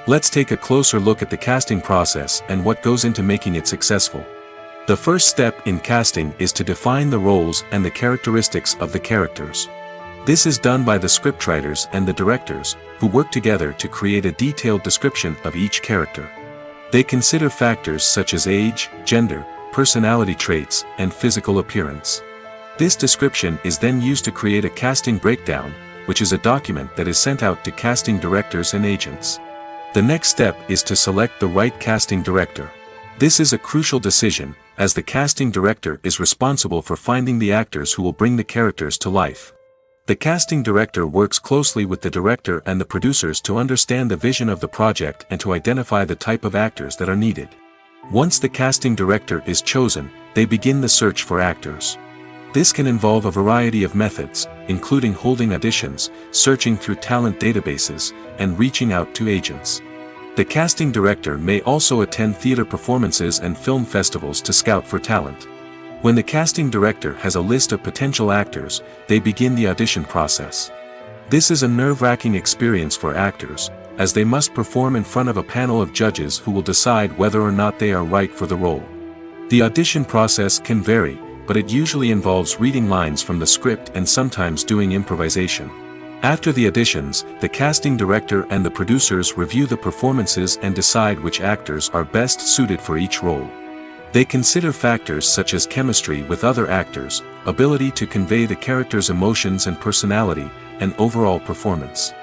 Let's take a closer look at the casting process and what goes into making it successful. The first step in casting is to define the roles and the characteristics of the characters. This is done by the scriptwriters and the directors, who work together to create a detailed description of each character. They consider factors such as age, gender, personality traits, and physical appearance. This description is then used to create a casting breakdown, which is a document that is sent out to casting directors and agents. The next step is to select the right casting director. This is a crucial decision, as the casting director is responsible for finding the actors who will bring the characters to life. The casting director works closely with the director and the producers to understand the vision of the project and to identify the type of actors that are needed. Once the casting director is chosen, they begin the search for actors. This can involve a variety of methods, including holding auditions, searching through talent databases, and reaching out to agents. The casting director may also attend theater performances and film festivals to scout for talent. When the casting director has a list of potential actors, they begin the audition process. This is a nerve-wracking experience for actors, as they must perform in front of a panel of judges who will decide whether or not they are right for the role. The audition process can vary, but it usually involves reading lines from the script and sometimes doing improvisation. After the auditions, the casting director and the producers review the performances and decide which actors are best suited for each role. They consider factors such as chemistry with other actors, ability to convey the character's emotions and personality, and overall performance.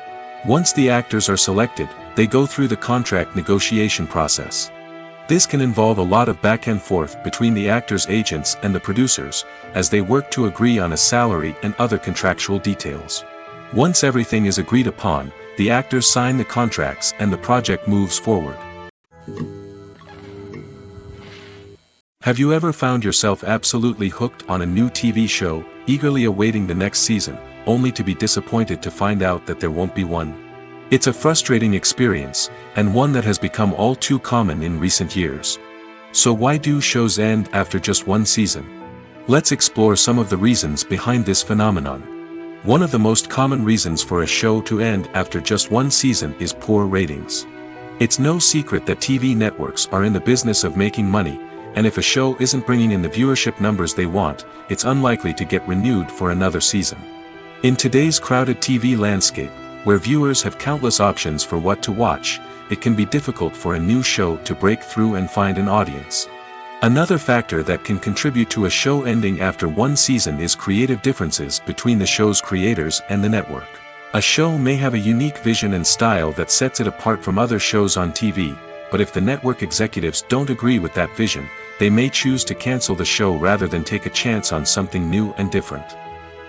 Once the actors are selected, they go through the contract negotiation process. This can involve a lot of back and forth between the actors' agents and the producers, as they work to agree on a salary and other contractual details. Once everything is agreed upon, the actors sign the contracts and the project moves forward. Have you ever found yourself absolutely hooked on a new TV show, eagerly awaiting the next season, only to be disappointed to find out that there won't be one? It's a frustrating experience, and one that has become all too common in recent years. So why do shows end after just one season? Let's explore some of the reasons behind this phenomenon. One of the most common reasons for a show to end after just one season is poor ratings. It's no secret that TV networks are in the business of making money, and if a show isn't bringing in the viewership numbers they want, it's unlikely to get renewed for another season. In today's crowded TV landscape, where viewers have countless options for what to watch, it can be difficult for a new show to break through and find an audience. Another factor that can contribute to a show ending after one season is creative differences between the show's creators and the network. A show may have a unique vision and style that sets it apart from other shows on TV, but if the network executives don't agree with that vision, they may choose to cancel the show rather than take a chance on something new and different.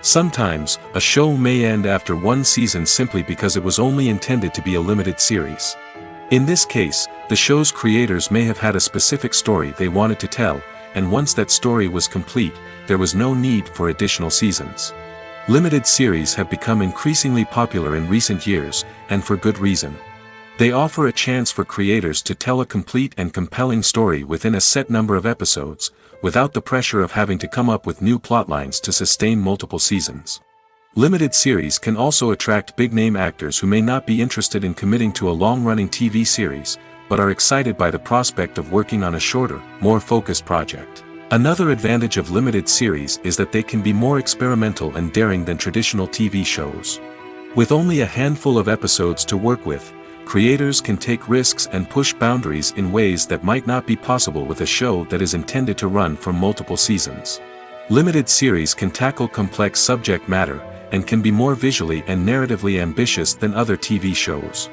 Sometimes, a show may end after one season simply because it was only intended to be a limited series. In this case, the show's creators may have had a specific story they wanted to tell, and once that story was complete, there was no need for additional seasons. Limited series have become increasingly popular in recent years, and for good reason. They offer a chance for creators to tell a complete and compelling story within a set number of episodes, without the pressure of having to come up with new plotlines to sustain multiple seasons. Limited series can also attract big-name actors who may not be interested in committing to a long-running TV series, but are excited by the prospect of working on a shorter, more focused project. Another advantage of limited series is that they can be more experimental and daring than traditional TV shows. With only a handful of episodes to work with, creators can take risks and push boundaries in ways that might not be possible with a show that is intended to run for multiple seasons. Limited series can tackle complex subject matter, and can be more visually and narratively ambitious than other TV shows.